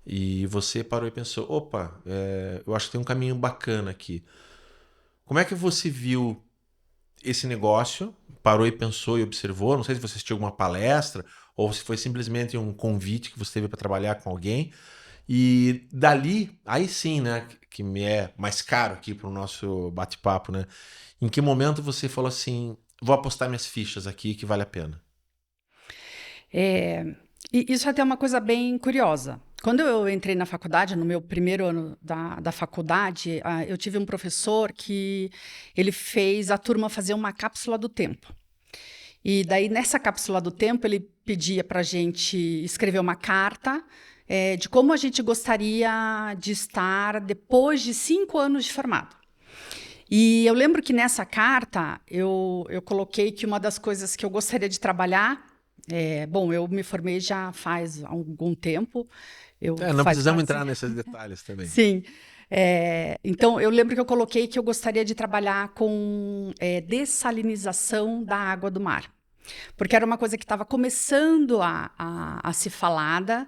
E você parou e pensou: opa, eu acho que tem um caminho bacana aqui. Como é que você viu esse negócio? Parou e pensou e observou? Não sei se você assistiu alguma palestra ou se foi simplesmente um convite que você teve para trabalhar com alguém. E dali, aí sim, né, que me é mais caro aqui para o nosso bate-papo, né? Em que momento você falou assim: vou apostar minhas fichas aqui que vale a pena? É, e isso é até uma coisa bem curiosa. Quando eu entrei na faculdade, no meu primeiro ano da faculdade, eu tive um professor que ele fez a turma fazer uma cápsula do tempo. E daí, nessa cápsula do tempo, ele pedia para a gente escrever uma carta de como a gente gostaria de estar depois de 5 anos de formado. E eu lembro que nessa carta eu coloquei que uma das coisas que eu gostaria de trabalhar. Bom, eu me formei já faz algum tempo, Não faz precisamos quase. entrar nesses detalhes também. Sim. Então, eu lembro que eu coloquei que eu gostaria de trabalhar com dessalinização da água do mar. Porque era uma coisa que estava começando a ser falada.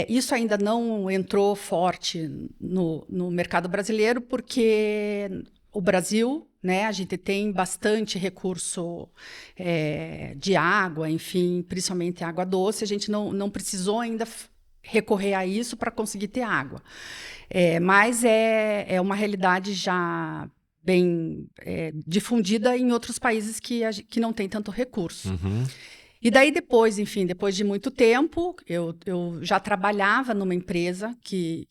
Isso ainda não entrou forte no mercado brasileiro, porque o Brasil, né, a gente tem bastante recurso de água, enfim, principalmente água doce. A gente não precisou ainda recorrer a isso para conseguir ter água. Mas é uma realidade já bem difundida em outros países que não tem tanto recurso. Uhum. E daí depois, enfim, depois de muito tempo, eu já trabalhava numa empresa que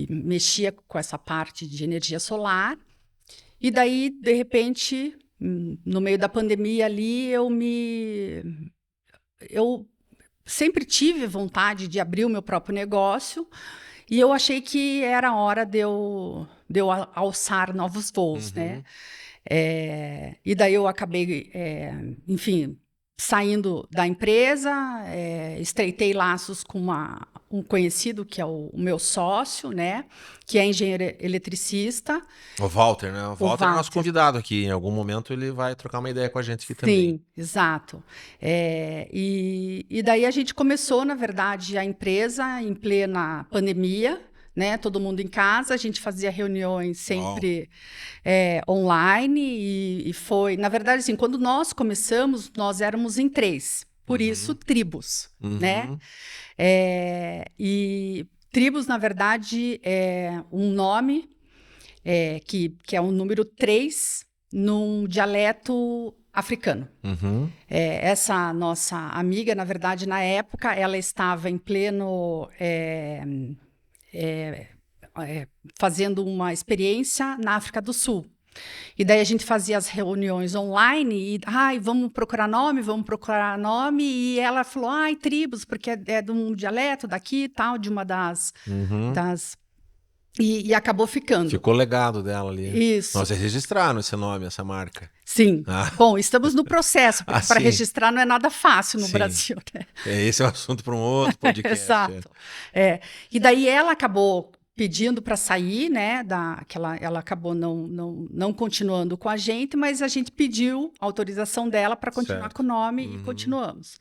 mexia com essa parte de energia solar. E daí, de repente, no meio da pandemia ali, eu sempre tive vontade de abrir o meu próprio negócio e eu achei que era a hora de eu alçar novos voos, né? Uhum. E daí eu acabei, enfim, saindo da empresa, estreitei laços com um conhecido, que é o meu sócio, né? Que é engenheiro eletricista. O Walter, né? O Walter é nosso Walter. convidado aqui. Em algum momento ele vai trocar uma ideia com a gente aqui também. Sim, exato. E daí a gente começou, na verdade, a empresa em plena pandemia, né? Todo mundo em casa, a gente fazia reuniões sempre online e foi... Na verdade, assim, quando nós começamos, nós éramos em 3. Por isso, tribos, né? E tribos, na verdade, é um nome que é um número 3 num dialeto africano. Essa nossa amiga, na verdade, na época, ela estava em pleno... fazendo uma experiência na África do Sul. E daí a gente fazia as reuniões online e, vamos procurar nome, e ela falou, tribos, porque é de um dialeto daqui e tal, de uma das... E acabou ficando. Ficou o legado dela ali. Isso. Vocês registraram esse nome, essa marca. Sim. Bom, estamos no processo, porque para registrar não é nada fácil no Brasil, né? Esse é um assunto para um outro podcast. Exato. E daí ela acabou pedindo para sair, né? Ela acabou não continuando com a gente, mas a gente pediu a autorização dela para continuar com o nome e continuamos.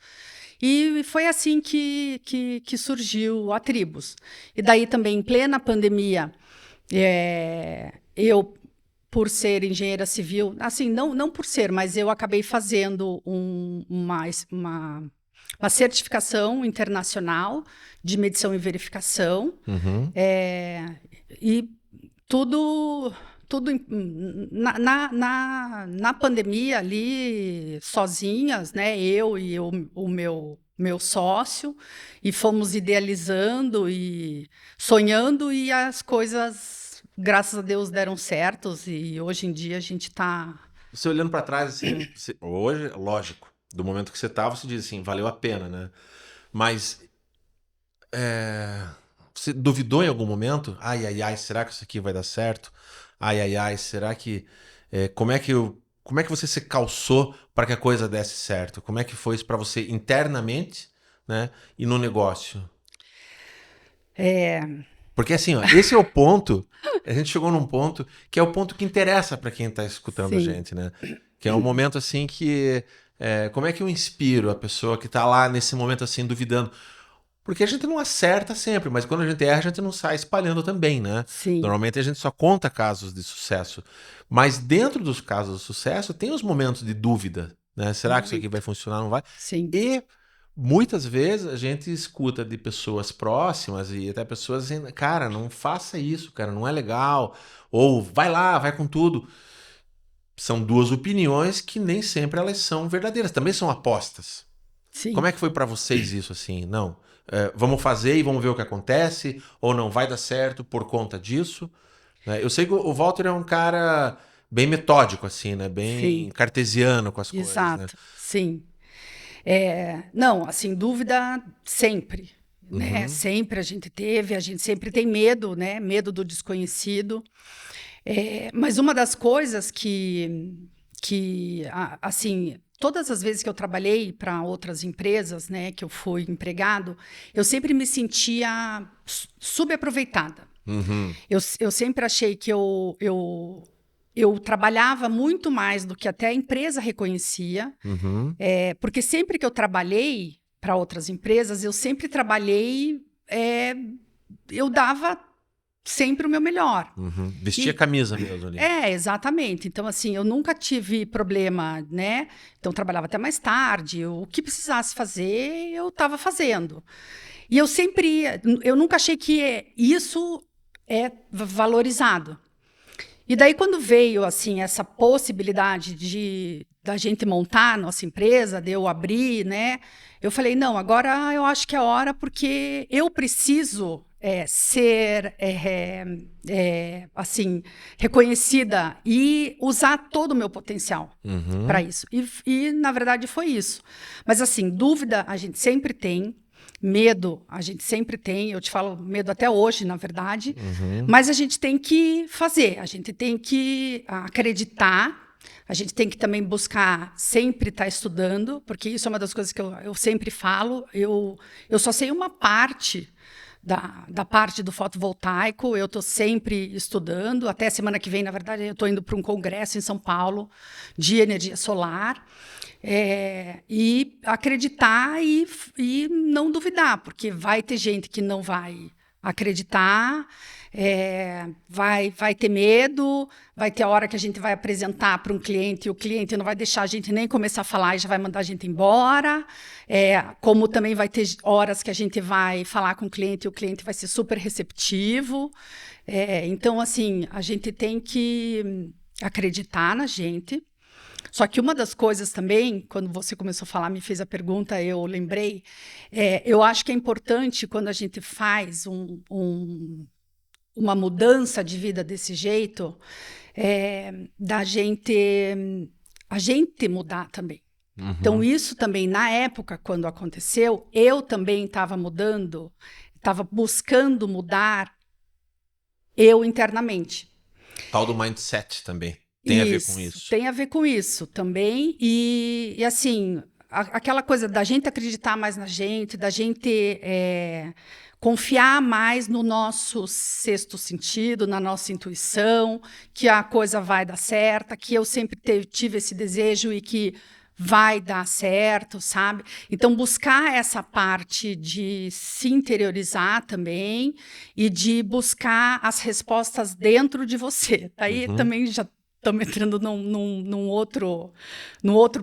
E foi assim que surgiu a Tribos. E daí também, em plena pandemia, eu, por ser engenheira civil, assim, não por ser, mas eu acabei fazendo uma certificação internacional de medição e verificação. E tudo na pandemia ali, sozinhas, né? Eu e o meu sócio, e fomos idealizando e sonhando, e as coisas, graças a Deus, deram certos, e hoje em dia a gente está... Você olhando para trás, assim, hoje, lógico, do momento que você estava, você diz assim, valeu a pena, né? Mas você duvidou em algum momento? Ai, será que isso aqui vai dar certo? Ai, será que... como é que você se calçou para que a coisa desse certo? Como é que foi isso para você internamente, né? E no negócio? Porque assim, ó, esse é o ponto, a gente chegou num ponto que é o ponto que interessa para quem está escutando a gente, né? Que é um momento assim que... como é que eu inspiro a pessoa que está lá nesse momento assim, duvidando? Porque a gente não acerta sempre, mas quando a gente erra, a gente não sai espalhando também, né? Sim. Normalmente a gente só conta casos de sucesso. Mas dentro dos casos de sucesso, tem os momentos de dúvida, né? Será que isso aqui vai funcionar, não vai? Sim. E muitas vezes a gente escuta de pessoas próximas e até pessoas dizendo, cara, não faça isso, cara, não é legal. Ou vai lá, vai com tudo. São duas opiniões que nem sempre elas são verdadeiras. Também são apostas. Sim. Como é que foi para vocês isso assim? Não, vamos fazer e vamos ver o que acontece, ou não vai dar certo por conta disso? Eu sei que o Walter é um cara bem metódico, assim, né? Bem cartesiano com as coisas. Exato, né? Sim. Não, assim, dúvida sempre, né? Sempre a gente sempre tem medo, né? Medo do desconhecido. Mas uma das coisas assim, todas as vezes que eu trabalhei para outras empresas, né, que eu fui empregado, eu sempre me sentia subaproveitada. Eu sempre achei que eu trabalhava muito mais do que até a empresa reconhecia, porque sempre que eu trabalhei para outras empresas, eu sempre trabalhei, eu dava sempre o meu melhor. Vestia camisa mesmo ali. Exatamente. Então, assim, eu nunca tive problema, né? Então, trabalhava até mais tarde. O que precisasse fazer, eu estava fazendo. E eu nunca achei que isso é valorizado. E daí, quando veio, assim, essa possibilidade da gente montar a nossa empresa, de eu abrir, né? Eu falei, não, agora eu acho que é hora, porque eu preciso ser, assim, reconhecida e usar todo o meu potencial para isso. E, na verdade, foi isso. Mas, assim, dúvida a gente sempre tem. Medo, a gente sempre tem, eu te falo medo até hoje, na verdade, mas a gente tem que fazer, a gente tem que acreditar, A gente tem que também buscar sempre estar estudando, porque isso é uma das coisas que eu sempre falo. Eu só sei uma parte da parte do fotovoltaico, eu estou sempre estudando. Até semana que vem, na verdade, eu estou indo para um congresso em São Paulo de energia solar. E acreditar e não duvidar, porque vai ter gente que não vai acreditar, vai ter medo, vai ter a hora que a gente vai apresentar para um cliente e o cliente não vai deixar a gente nem começar a falar e já vai mandar a gente embora, como também vai ter horas que a gente vai falar com o cliente e o cliente vai ser super receptivo. Então, assim, a gente tem que acreditar na gente. Só que uma das coisas também, quando você começou a falar, me fez a pergunta, eu lembrei, eu acho que é importante quando a gente faz uma mudança de vida desse jeito, a gente mudar também. Uhum. Então, isso também, na época, quando aconteceu, eu também estava mudando, estava buscando mudar eu internamente. Tal do mindset também. Tem a ver com isso. Tem a ver com isso também. E assim, aquela coisa da gente acreditar mais na gente, da gente confiar mais no nosso sexto sentido, na nossa intuição, que a coisa vai dar certa, que eu sempre tive esse desejo e que vai dar certo, sabe? Então, buscar essa parte de se interiorizar também e de buscar as respostas dentro de você. Daí também já estamos entrando num outro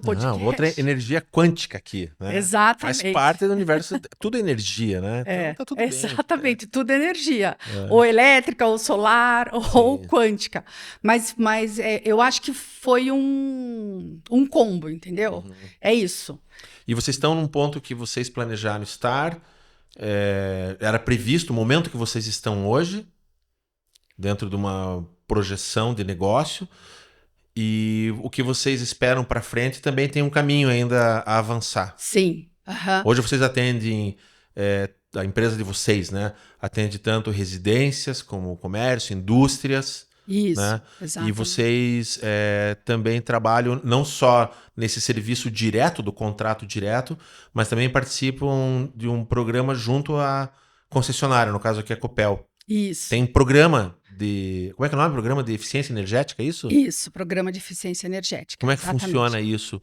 podcast. Outra energia quântica aqui, né? Exatamente. Faz parte do universo, tudo é energia, né? Então tá tudo exatamente, tudo é energia. Ou elétrica, ou solar, ou quântica. Mas eu acho que foi um combo, entendeu? É isso. E vocês estão num ponto que vocês planejaram estar, era previsto o momento que vocês estão hoje, dentro de uma projeção de negócio, e o que vocês esperam para frente também tem um caminho ainda a avançar. Sim. Hoje vocês atendem, a empresa de vocês, né? Atende tanto residências como comércio, indústrias. Isso, né? exatamente. E vocês também trabalham não só nesse serviço direto, do contrato direto, mas também participam de um programa junto à concessionária, no caso aqui a Copel. Isso. Tem programa de... Como é que é o nome? Programa de eficiência energética, é isso? Isso, programa de eficiência energética. Como é que funciona isso?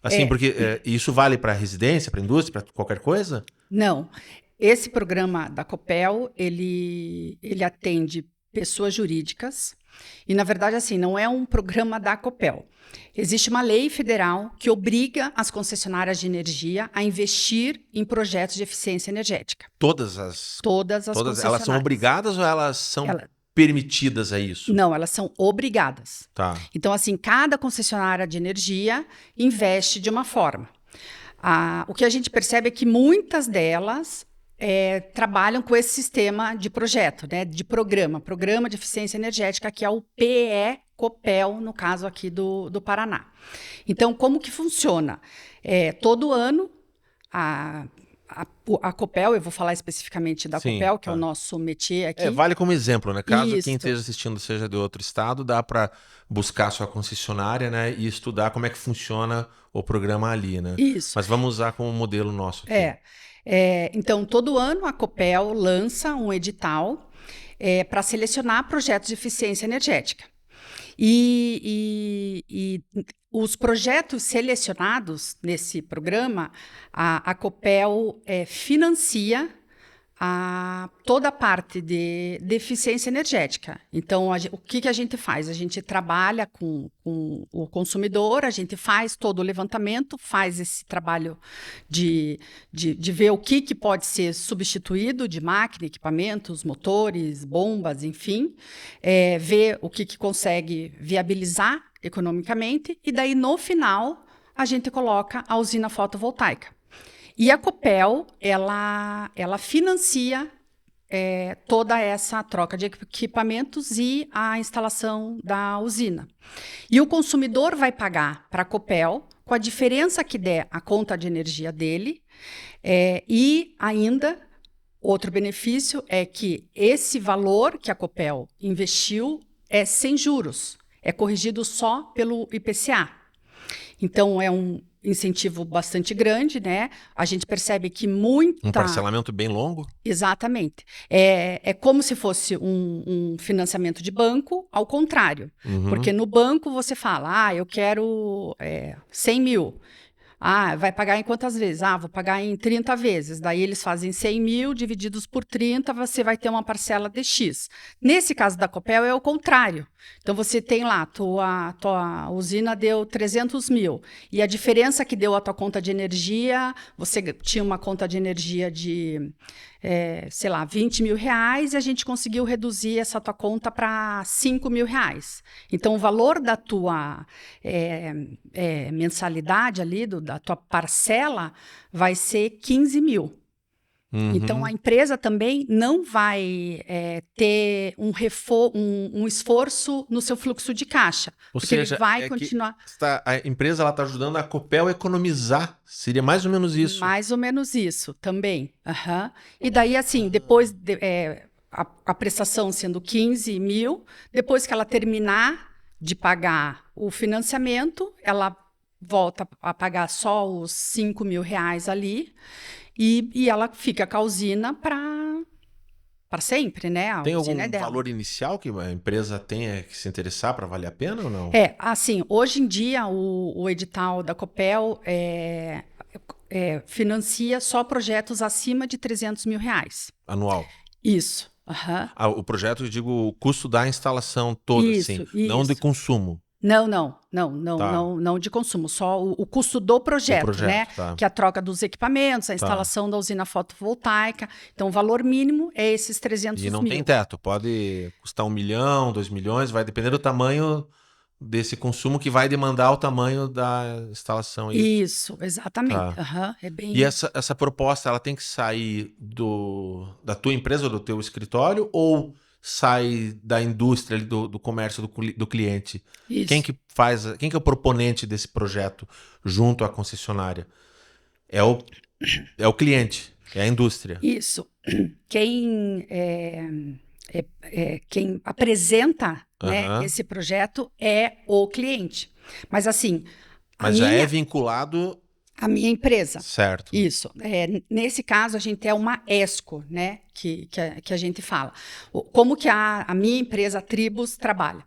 Assim, porque isso vale para residência, para indústria, para qualquer coisa? Não. Esse programa da Copel, ele atende pessoas jurídicas e, na verdade, assim, não é um programa da Copel. Existe uma lei federal que obriga as concessionárias de energia a investir em projetos de eficiência energética. Todas as concessionárias. Elas são obrigadas ou elas são permitidas a isso? Não, elas são obrigadas. Tá. Então, assim, cada concessionária de energia investe de uma forma. O que a gente percebe é que muitas delas trabalham com esse sistema de projeto, né, de programa de eficiência energética, que é o PE Copel, no caso aqui do Paraná. Então, como que funciona? Todo ano, a Copel, eu vou falar especificamente da Copel, que é o nosso métier aqui. Vale como exemplo, né? Caso Isso. quem esteja assistindo seja de outro estado, dá para buscar sua concessionária, né, e estudar como é que funciona o programa ali, né? Isso. Mas vamos usar como modelo nosso aqui. Então, todo ano a Copel lança um edital para selecionar projetos de eficiência energética. E os projetos selecionados nesse programa, a Copel financia toda a parte de eficiência energética. Então, o que a gente faz? A gente trabalha com o consumidor, a gente faz todo o levantamento, faz esse trabalho de ver o que pode ser substituído de máquina, equipamentos, motores, bombas, enfim, ver o que consegue viabilizar economicamente, e daí, no final, a gente coloca a usina fotovoltaica. E a Copel, ela financia toda essa troca de equipamentos e a instalação da usina. E o consumidor vai pagar para a Copel com a diferença que der a conta de energia dele, e ainda outro benefício é que esse valor que a Copel investiu é sem juros. é corrigido só pelo IPCA. Então, é um incentivo bastante grande, né? A gente percebe que Um parcelamento bem longo? Exatamente. É como se fosse um financiamento de banco, ao contrário. Porque no banco você fala, eu quero 100 mil. Vai pagar em quantas vezes? Vou pagar em 30 vezes. Daí eles fazem 100 mil divididos por 30, você vai ter uma parcela de X. Nesse caso da Copel é o contrário. Então você tem lá, tua usina deu 300 mil. E a diferença que deu a tua conta de energia, você tinha uma conta de energia de, 20 mil reais e a gente conseguiu reduzir essa tua conta para 5 mil reais. Então o valor da tua mensalidade ali, da tua parcela, vai ser 15 mil. Então, a empresa também não vai ter um esforço no seu fluxo de caixa. Ou porque seja, ele vai continuar. A empresa está ajudando a Copel a economizar. Seria mais ou menos isso. Mais ou menos isso também. E daí, assim, depois a prestação sendo 15 mil, depois que ela terminar de pagar o financiamento, ela volta a pagar só os 5 mil reais ali. E ela fica com a usina para sempre, né? A Tem usina algum é dela. valor inicial que a empresa tenha que se interessar para valer a pena ou não? Assim, hoje em dia o edital da Copel financia só projetos acima de 300 mil reais. Anual? Isso. O projeto, eu digo, o custo da instalação toda, Isso. não de consumo. Não de consumo, só o custo do projeto, né? Tá. Que é a troca dos equipamentos, a instalação da usina fotovoltaica. Então, o valor mínimo é esses 300 mil. E não tem teto, pode custar 1 milhão, 2 milhões, vai depender do tamanho desse consumo que vai demandar o tamanho da instalação. Isso, exatamente. Tá. É bem... E essa proposta, ela tem que sair da tua empresa ou do teu escritório ou sai da indústria, do comércio do cliente? Isso. Quem que é o proponente desse projeto junto à concessionária? É o cliente, é a indústria. Isso. Quem apresenta esse projeto é o cliente. Mas assim... Mas já é vinculado... A minha empresa. Certo. Isso. Nesse caso, a gente é uma ESCO, né? Que a gente fala. Como que a minha empresa, a Tribus, trabalha?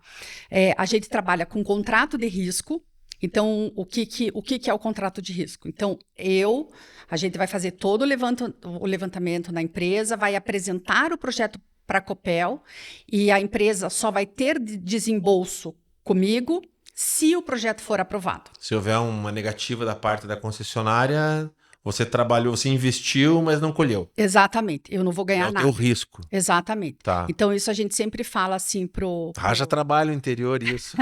A gente trabalha com contrato de risco. Então, o que é o contrato de risco? Então, a gente vai fazer todo o levantamento na empresa, vai apresentar o projeto para a Copel e a empresa só vai ter desembolso comigo se o projeto for aprovado. Se houver uma negativa da parte da concessionária, você trabalhou, você investiu, mas não colheu. Exatamente, eu não vou ganhar nada. É o teu risco. Exatamente. Tá. Então, isso a gente sempre fala assim Haja trabalho interior isso.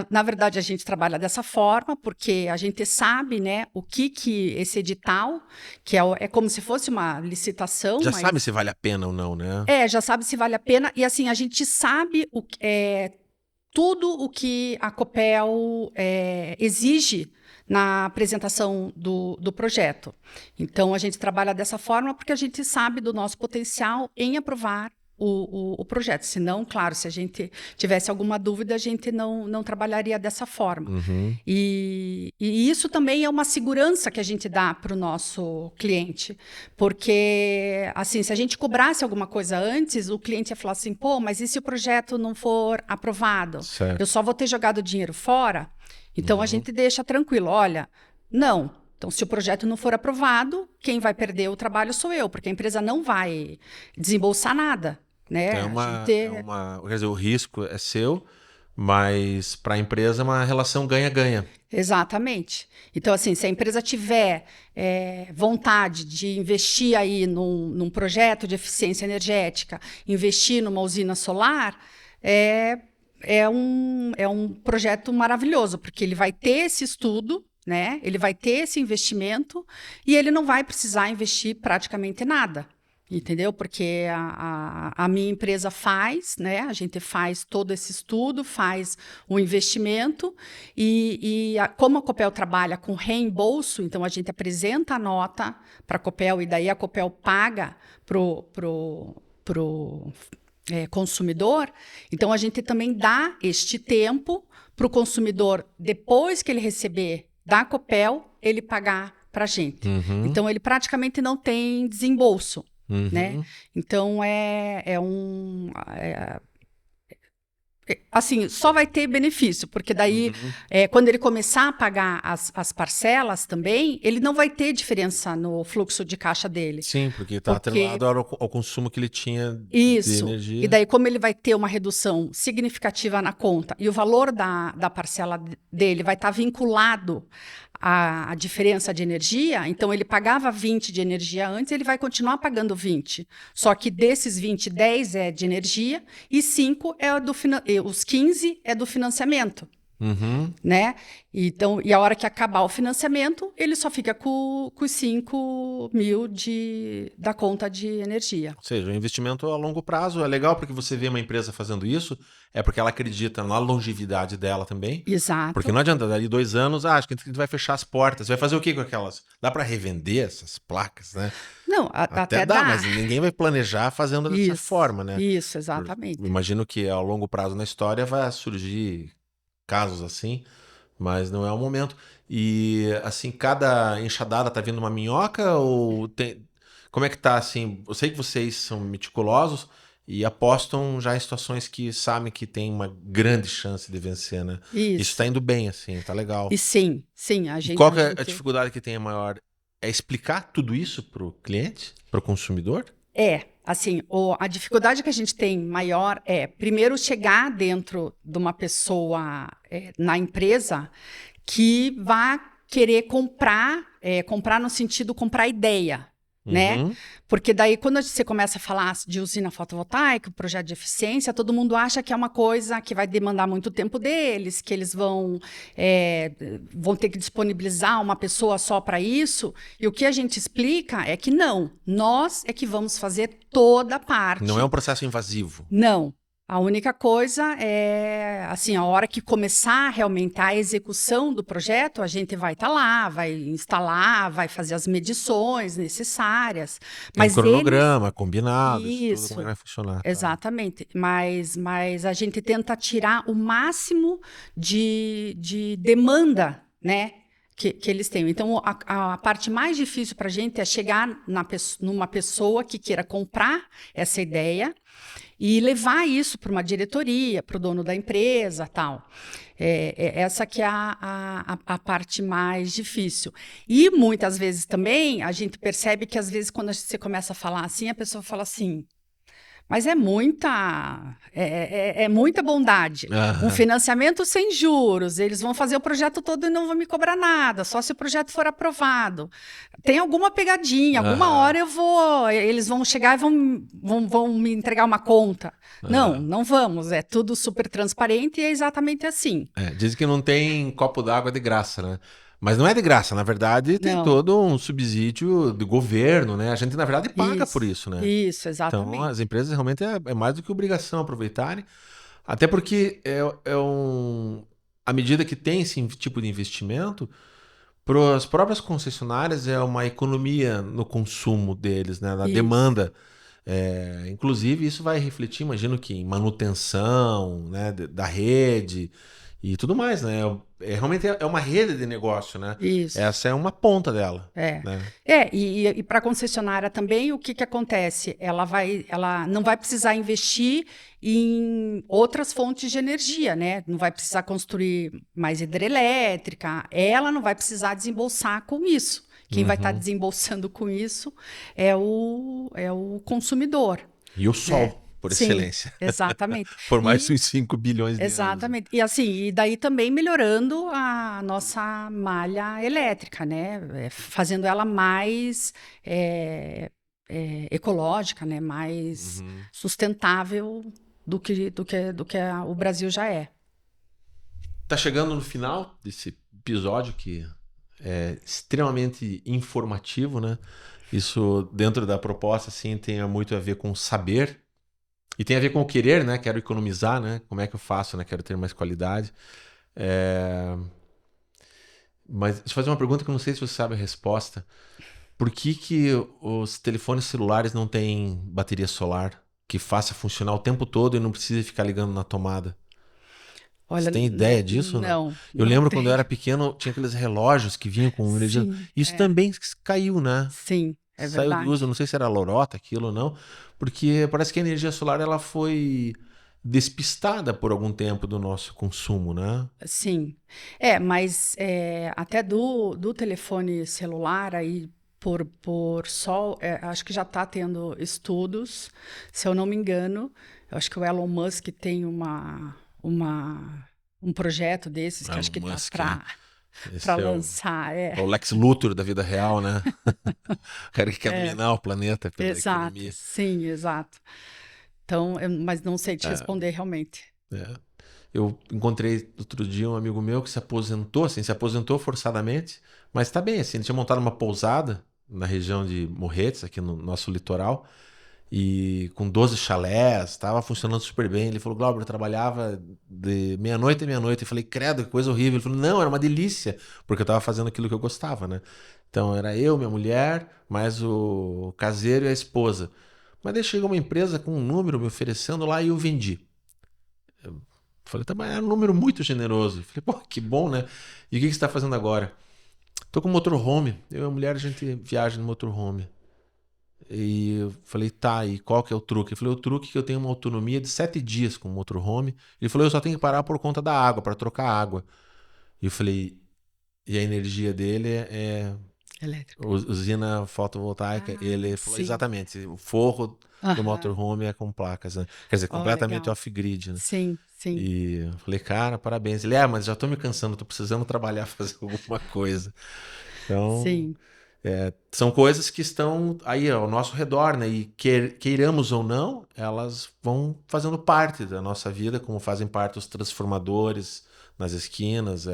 Na verdade, a gente trabalha dessa forma, porque a gente sabe, né, o que esse edital, que é como se fosse uma licitação. Já sabe se vale a pena ou não, né? Já sabe se vale a pena. E assim, a gente sabe tudo o que a Copel exige na apresentação do projeto. Então, a gente trabalha dessa forma porque a gente sabe do nosso potencial em aprovar o projeto. Senão, claro, se a gente tivesse alguma dúvida, a gente não trabalharia dessa forma. E isso também é uma segurança que a gente dá para o nosso cliente. Porque, assim, se a gente cobrasse alguma coisa antes, o cliente ia falar assim, mas e se o projeto não for aprovado? Certo. Eu só vou ter jogado dinheiro fora? Então, a gente deixa tranquilo. Olha, não. Então, se o projeto não for aprovado, quem vai perder o trabalho sou eu, porque a empresa não vai desembolsar nada. Né? Quer dizer, o risco é seu, mas para a empresa é uma relação ganha-ganha. Exatamente. Então, assim, se a empresa tiver vontade de investir aí num projeto de eficiência energética, investir numa usina solar, é um projeto maravilhoso, porque ele vai ter esse estudo, né? Ele vai ter esse investimento e ele não vai precisar investir praticamente nada. Entendeu? Porque a minha empresa faz, né? A gente faz todo esse estudo, faz o investimento como a Copel trabalha com reembolso, então a gente apresenta a nota para a Copel e daí a Copel paga pro consumidor, então a gente também dá este tempo para o consumidor, depois que ele receber da Copel, ele pagar para a gente. Então ele praticamente não tem desembolso, né? Então assim, só vai ter benefício, porque daí, quando ele começar a pagar as parcelas também, ele não vai ter diferença no fluxo de caixa dele. Sim, porque está atrelado ao consumo que ele tinha de Isso. energia. E daí, como ele vai ter uma redução significativa na conta e o valor da parcela dele vai estar vinculado à diferença de energia, então ele pagava 20 de energia antes, ele vai continuar pagando 20. Só que desses 20, 10 é de energia e 5 os 15 é do financiamento. Né? Então, e a hora que acabar o financiamento, ele só fica com os 5 mil da conta de energia. Ou seja, o investimento a longo prazo é legal porque você vê uma empresa fazendo isso, é porque ela acredita na longevidade dela também. Exato. Porque não adianta, dali 2 anos, acho que a gente vai fechar as portas. Vai fazer o que com aquelas? Dá para revender essas placas, né? Não, até dá, dá. mas ninguém vai planejar fazendo dessa forma, né? Isso, exatamente. Imagino que ao longo prazo na história vai surgir casos assim, mas não é o momento. E assim, cada enxadada tá vindo uma minhoca ou tem... Como é que tá assim? Eu sei que vocês são meticulosos e apostam já em situações que sabem que tem uma grande chance de vencer, né? Isso tá indo bem, assim, tá legal. E sim, a gente... E qual que é a dificuldade que tem a maior? É explicar tudo isso pro cliente, pro consumidor? Assim, a dificuldade que a gente tem maior é, primeiro, chegar dentro de uma pessoa na empresa que vá querer comprar no sentido comprar ideia, né? Porque daí, quando você começa a falar de usina fotovoltaica, projeto de eficiência, todo mundo acha que é uma coisa que vai demandar muito tempo deles, que eles vão ter que disponibilizar uma pessoa só para isso. E o que a gente explica é que não, nós é que vamos fazer toda a parte. Não é um processo invasivo. Não. A única coisa é, assim, a hora que começar realmente a execução do projeto, a gente vai estar lá, vai instalar, vai fazer as medições necessárias. Mas um cronograma, combinado, isso, tudo como vai funcionar. Exatamente. Tá? Mas a gente tenta tirar o máximo de demanda, né? Que eles têm. Então, a parte mais difícil para a gente é chegar numa pessoa que queira comprar essa ideia e levar isso para uma diretoria, para o dono da empresa, tal. Essa que é a parte mais difícil. E muitas vezes também a gente percebe que às vezes quando você começa a falar assim, a pessoa fala assim, mas é muita bondade. Um financiamento sem juros, eles vão fazer o projeto todo e não vão me cobrar nada, só se o projeto for aprovado. Tem alguma pegadinha, alguma hora eles vão chegar e vão me entregar uma conta. Não vamos, é tudo super transparente e é exatamente assim. Dizem que não tem copo d'água de graça, né? Mas não é de graça, na verdade tem todo um subsídio do governo, né? A gente, na verdade, paga por isso, né? Isso, exatamente. Então, as empresas realmente é mais do que obrigação aproveitarem, até porque à medida que tem esse tipo de investimento, para as próprias concessionárias é uma economia no consumo deles, né? Na demanda. Inclusive, isso vai refletir, imagino que em manutenção, né, da rede e tudo mais, né? Realmente é uma rede de negócio, né? Isso. Essa é uma ponta dela. Né? E para a concessionária também, o que acontece? Ela não vai precisar investir em outras fontes de energia, né? Não vai precisar construir mais hidrelétrica, ela não vai precisar desembolsar com isso. Quem vai estar desembolsando com isso é o consumidor. E o sol. Por excelência. Exatamente. Por mais uns 5 bilhões de exatamente. Anos. E daí também melhorando a nossa malha elétrica, né? Fazendo ela mais ecológica, né? Mais sustentável do que o Brasil já é. Tá chegando no final desse episódio que é extremamente informativo, né? Isso dentro da proposta, assim, tem muito a ver com saber. E tem a ver com o querer, né? Quero economizar, né? Como é que eu faço, né? Quero ter mais qualidade. Mas deixa eu fazer uma pergunta que eu não sei se você sabe a resposta. Por que os telefones celulares não têm bateria solar? que faça funcionar o tempo todo e não precise ficar ligando na tomada. Você Olha, tem ideia disso ou não? não, Eu não lembro quando eu tem. era pequeno, tinha aqueles relógios que vinham com energia. Sim, Isso também caiu, né? sim, é Saiu de uso, verdade. não sei se era lorota aquilo ou não, porque parece que a energia solar ela foi despistada por algum tempo do nosso consumo, né? Sim. Mas até do telefone celular aí por sol, acho que já está tendo estudos, se eu não me engano. Eu acho que o Elon Musk tem um projeto desses que acho Elon que está Musk, né? para Esse é lançar. o Lex Luthor da vida real, né? O cara que quer É, dominar o planeta pela exato, economia. sim, exato. Então, mas não sei te É, responder realmente. é. Eu encontrei outro dia um amigo meu que se aposentou, assim, se aposentou forçadamente, mas tá bem, assim, ele tinha montado uma pousada na região de Morretes, aqui no nosso litoral, e com 12 chalés, estava funcionando super bem. Ele falou, Glauber, eu trabalhava de meia-noite a meia-noite. Eu falei, credo, que coisa horrível. Ele falou, não, era uma delícia, porque eu estava fazendo aquilo que eu gostava, né? Então era eu, minha mulher, mais o caseiro e a esposa. Mas daí chegou uma empresa com um número me oferecendo lá e eu vendi. Falei, tá, mas era um número muito generoso. Falei, pô, que bom, né? E o que você está fazendo agora? Tô com motorhome. Eu e a mulher, a gente viaja no motorhome. E eu falei, tá, e qual que é o truque? Ele falou, o truque é que eu tenho uma autonomia de 7 dias com o motorhome. Ele falou, eu só tenho que parar por conta da água, para trocar água. E eu falei, e a energia dele é Elétrica. usina fotovoltaica. Ah, Ele falou, sim. exatamente, o forro do Aham. motorhome é com placas, né? Quer dizer, Oh, completamente legal. off-grid, né? Sim, sim, E eu falei, cara, parabéns. Ele, mas já tô me cansando, tô precisando trabalhar, fazer alguma coisa. Então, sim, são coisas que estão aí ao nosso redor, né? E queiramos ou não, elas vão fazendo parte da nossa vida, como fazem parte os transformadores nas esquinas,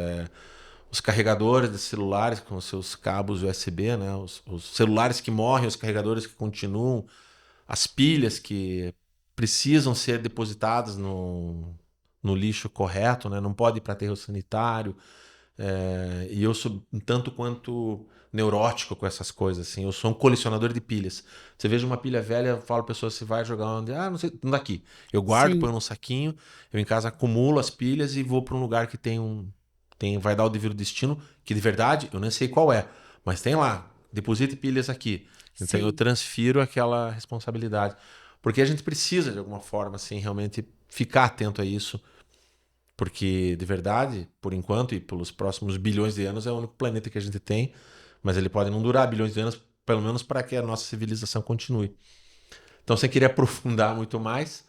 os carregadores de celulares com os seus cabos USB, né? Os celulares que morrem, os carregadores que continuam, as pilhas que precisam ser depositadas no lixo correto, né? Não pode ir para aterro sanitário. E eu sou um tanto quanto neurótico com essas coisas, assim. Eu sou um colecionador de pilhas. Você veja uma pilha velha, eu falo pra pessoa, você vai jogar onde? Ah, não sei, não daqui. Eu guardo, sim, ponho num saquinho, eu em casa acumulo as pilhas e vou para um lugar que vai dar o devido destino, que de verdade eu nem sei qual é, mas tem lá, deposite pilhas aqui. Então eu sim. transfiro aquela responsabilidade. Porque a gente precisa, de alguma forma, assim, realmente ficar atento a isso porque, de verdade, por enquanto e pelos próximos bilhões de anos, é o único planeta que a gente tem, mas ele pode não durar bilhões de anos, pelo menos para que a nossa civilização continue. Então, sem querer aprofundar muito mais,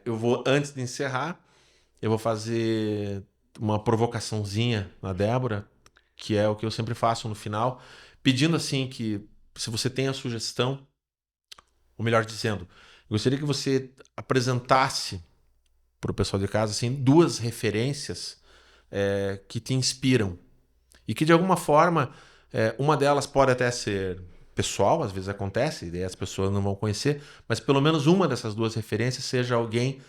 eu vou, antes de encerrar, eu vou fazer uma provocaçãozinha na Débora, que é o que eu sempre faço no final, pedindo assim que, se você tem a sugestão, ou melhor dizendo, eu gostaria que você apresentasse para o pessoal de casa assim, duas referências que te inspiram e que de alguma forma uma delas pode até ser pessoal, às vezes acontece, e daí as pessoas não vão conhecer, mas pelo menos uma dessas duas referências seja alguém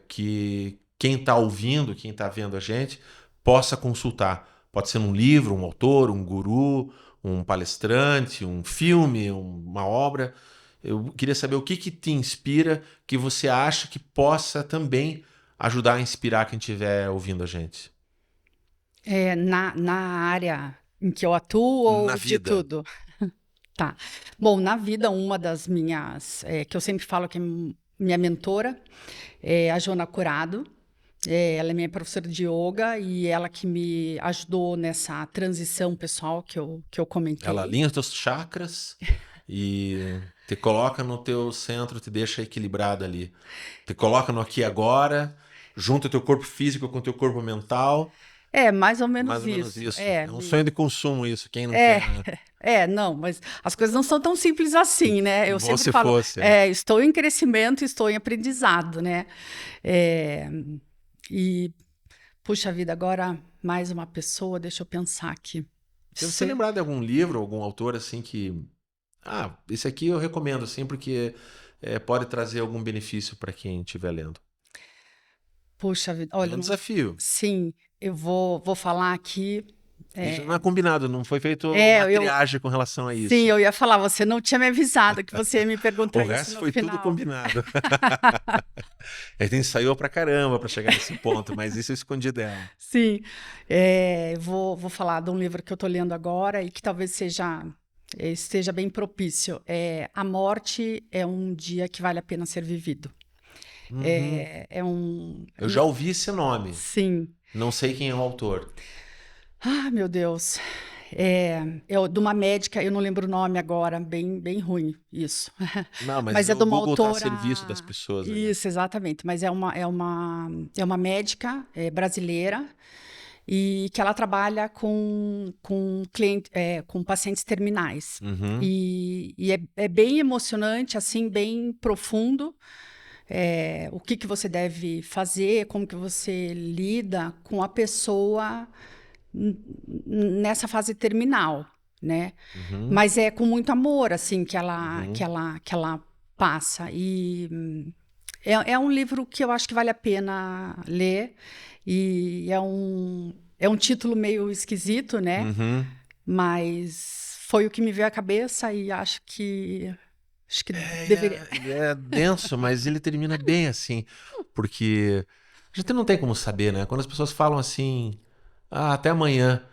que quem está ouvindo, quem está vendo a gente, possa consultar. Pode ser um livro, um autor, um guru, um palestrante, um filme, uma obra. Eu queria saber o que te inspira, que você acha que possa também ajudar a inspirar quem estiver ouvindo a gente. Na área em que eu atuo Na ou de vida. tudo? Tá. Bom, na vida, uma das minhas, que eu sempre falo que é minha mentora, é a Jona Curado. Ela é minha professora de yoga e ela que me ajudou nessa transição pessoal que eu Ela comentei. alinha os teus chakras e te coloca no teu centro, te deixa equilibrado ali. Te coloca no aqui e agora, junta o teu corpo físico com o teu corpo mental. É, mais ou Mais menos ou menos isso. isso. É um sonho de consumo isso. Quem não É, quer, né? não, mas as coisas não são tão simples assim, né? Eu Bom sempre se falo, fosse. estou em crescimento, estou em aprendizado, né? É, e, puxa vida, agora mais uma pessoa, deixa eu pensar aqui. Se você lembrar de algum livro, algum autor assim que... Ah, esse aqui eu recomendo assim porque pode trazer algum benefício para quem estiver lendo. Puxa vida, É olha, um desafio. sim, eu vou falar aqui. Isso não é combinado, não foi feito uma triagem com relação a isso. Sim, eu ia falar, você não tinha me avisado que você ia me perguntar O isso resto no foi final. tudo combinado. A gente ensaiou pra caramba pra chegar nesse ponto, mas isso eu escondi dela. Sim, vou falar de um livro que eu estou lendo agora e que talvez esteja bem propício. A Morte é um Dia que Vale a Pena Ser Vivido. Eu já ouvi esse nome. Sim. Não sei quem é o autor. Ah, meu Deus. É de uma médica, eu não lembro o nome agora, bem ruim isso. Não, Mas é o de uma Google está a autora. serviço das pessoas. Isso, exatamente. Mas é uma médica brasileira e que ela trabalha com pacientes terminais. E é bem emocionante, assim, bem profundo. O que você deve fazer, como que você lida com a pessoa nessa fase terminal, né? Mas é com muito amor, assim, que ela passa. E é um livro que eu acho que vale a pena ler. E é um título meio esquisito, né? Mas foi o que me veio à cabeça e acho que deveria. É denso, mas ele termina bem assim, porque a gente não tem como saber, né? Quando as pessoas falam assim, até amanhã,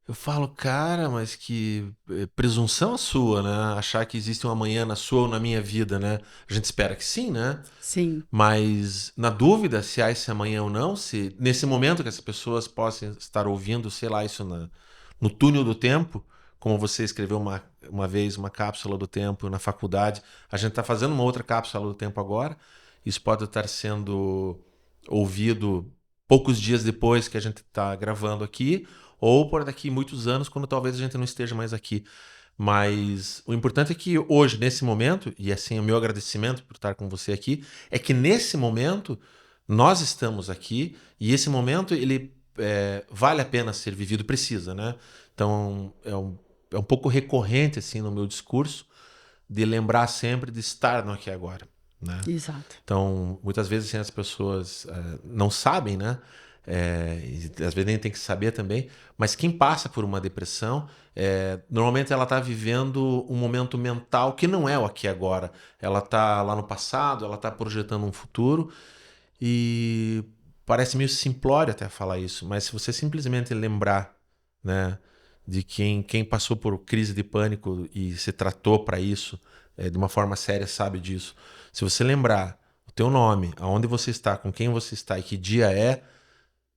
eu falo, cara, mas que presunção a sua, né? Achar que existe um amanhã na sua ou na minha vida, né? A gente espera que sim, né? Sim. Mas na dúvida se há esse amanhã ou não, se nesse momento que as pessoas possam estar ouvindo, sei lá, isso no túnel do tempo, como você escreveu uma vez uma cápsula do tempo na faculdade, a gente está fazendo uma outra cápsula do tempo agora, isso pode estar sendo ouvido poucos dias depois que a gente está gravando aqui, ou por daqui muitos anos, quando talvez a gente não esteja mais aqui. Mas o importante é que hoje, nesse momento, e assim o meu agradecimento por estar com você aqui, é que nesse momento nós estamos aqui e esse momento ele vale a pena ser vivido, precisa, né? Então é um pouco recorrente assim no meu discurso de lembrar sempre de estar no aqui e agora, né? Exato. Então muitas vezes assim, as pessoas não sabem, né? E às vezes nem tem que saber também, mas quem passa por uma depressão, normalmente ela está vivendo um momento mental que não é o aqui e agora. Ela está lá no passado, ela está projetando um futuro e parece meio simplório até falar isso, mas se você simplesmente lembrar, né, de quem passou por crise de pânico e se tratou para isso de uma forma séria sabe disso. Se você lembrar o teu nome, aonde você está, com quem você está e que dia é,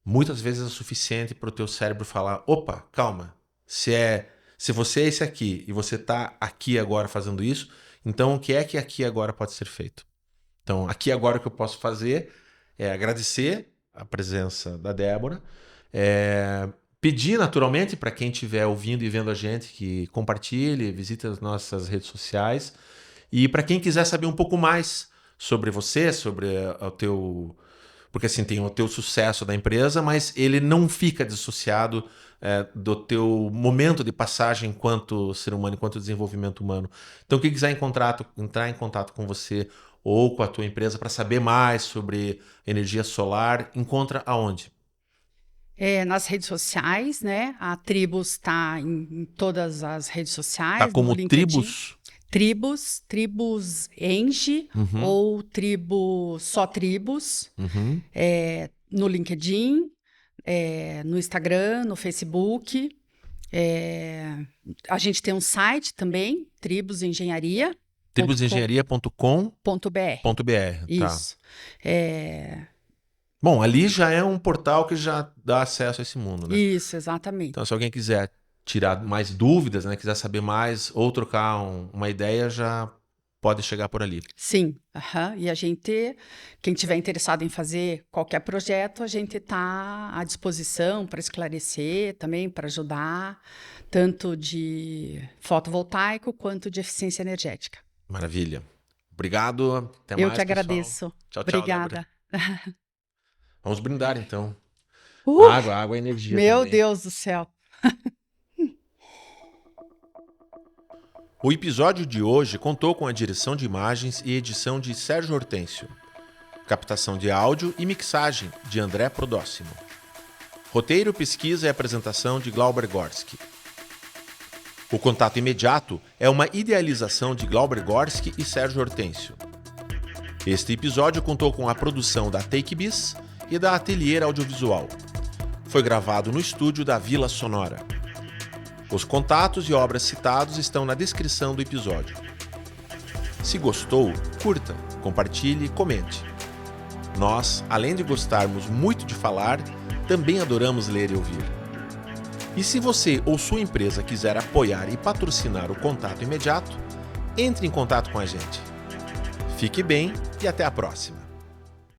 muitas vezes é o suficiente para o teu cérebro falar, opa, calma, se você é esse aqui e você está aqui agora fazendo isso, então o que é que aqui agora pode ser feito? Então, aqui agora o que eu posso fazer é agradecer a presença da Débora, pedir naturalmente para quem estiver ouvindo e vendo a gente que compartilhe, visite as nossas redes sociais e para quem quiser saber um pouco mais sobre você, sobre o teu... Porque assim, tem o teu sucesso da empresa, mas ele não fica dissociado do teu momento de passagem enquanto ser humano, enquanto desenvolvimento humano. Então, quem quiser entrar em contato com você ou com a tua empresa para saber mais sobre energia solar, encontra aonde? Nas redes sociais, né? A Tribus está em todas as redes Tá sociais, no como LinkedIn. Tribus? Tribus Enge ou só Tribus, no LinkedIn, no Instagram, no Facebook. A gente tem um site também, tribusengenharia.com.br. tribusengenharia.com.br. Isso. Bom, ali já é um portal que já dá acesso a esse mundo, né? Isso, exatamente. Então, se alguém quiser tirar mais dúvidas, né, quiser saber mais ou trocar uma ideia, já pode chegar por ali. Sim, e a gente, quem tiver interessado em fazer qualquer projeto, a gente está à disposição para esclarecer também, para ajudar, tanto de fotovoltaico quanto de eficiência energética. Maravilha. Obrigado. Até mais, Eu que pessoal. agradeço. Tchau, Obrigada. Débora. Vamos brindar, então. Água é energia Meu também. Deus do céu. O episódio de hoje contou com a direção de imagens e edição de Sérgio Hortêncio, captação de áudio e mixagem de André Prodóximo, Roteiro, pesquisa e apresentação de Glauber Gorski. O Contato Imediato é uma idealização de Glauber Gorski e Sérgio Hortêncio. Este episódio contou com a produção da TakeBiz e da Atelier Audiovisual. Foi gravado no estúdio da Vila Sonora. Os contatos e obras citados estão na descrição do episódio. Se gostou, curta, compartilhe e comente. Nós, além de gostarmos muito de falar, também adoramos ler e ouvir. E se você ou sua empresa quiser apoiar e patrocinar o Contato Imediato, entre em contato com a gente. Fique bem e até a próxima!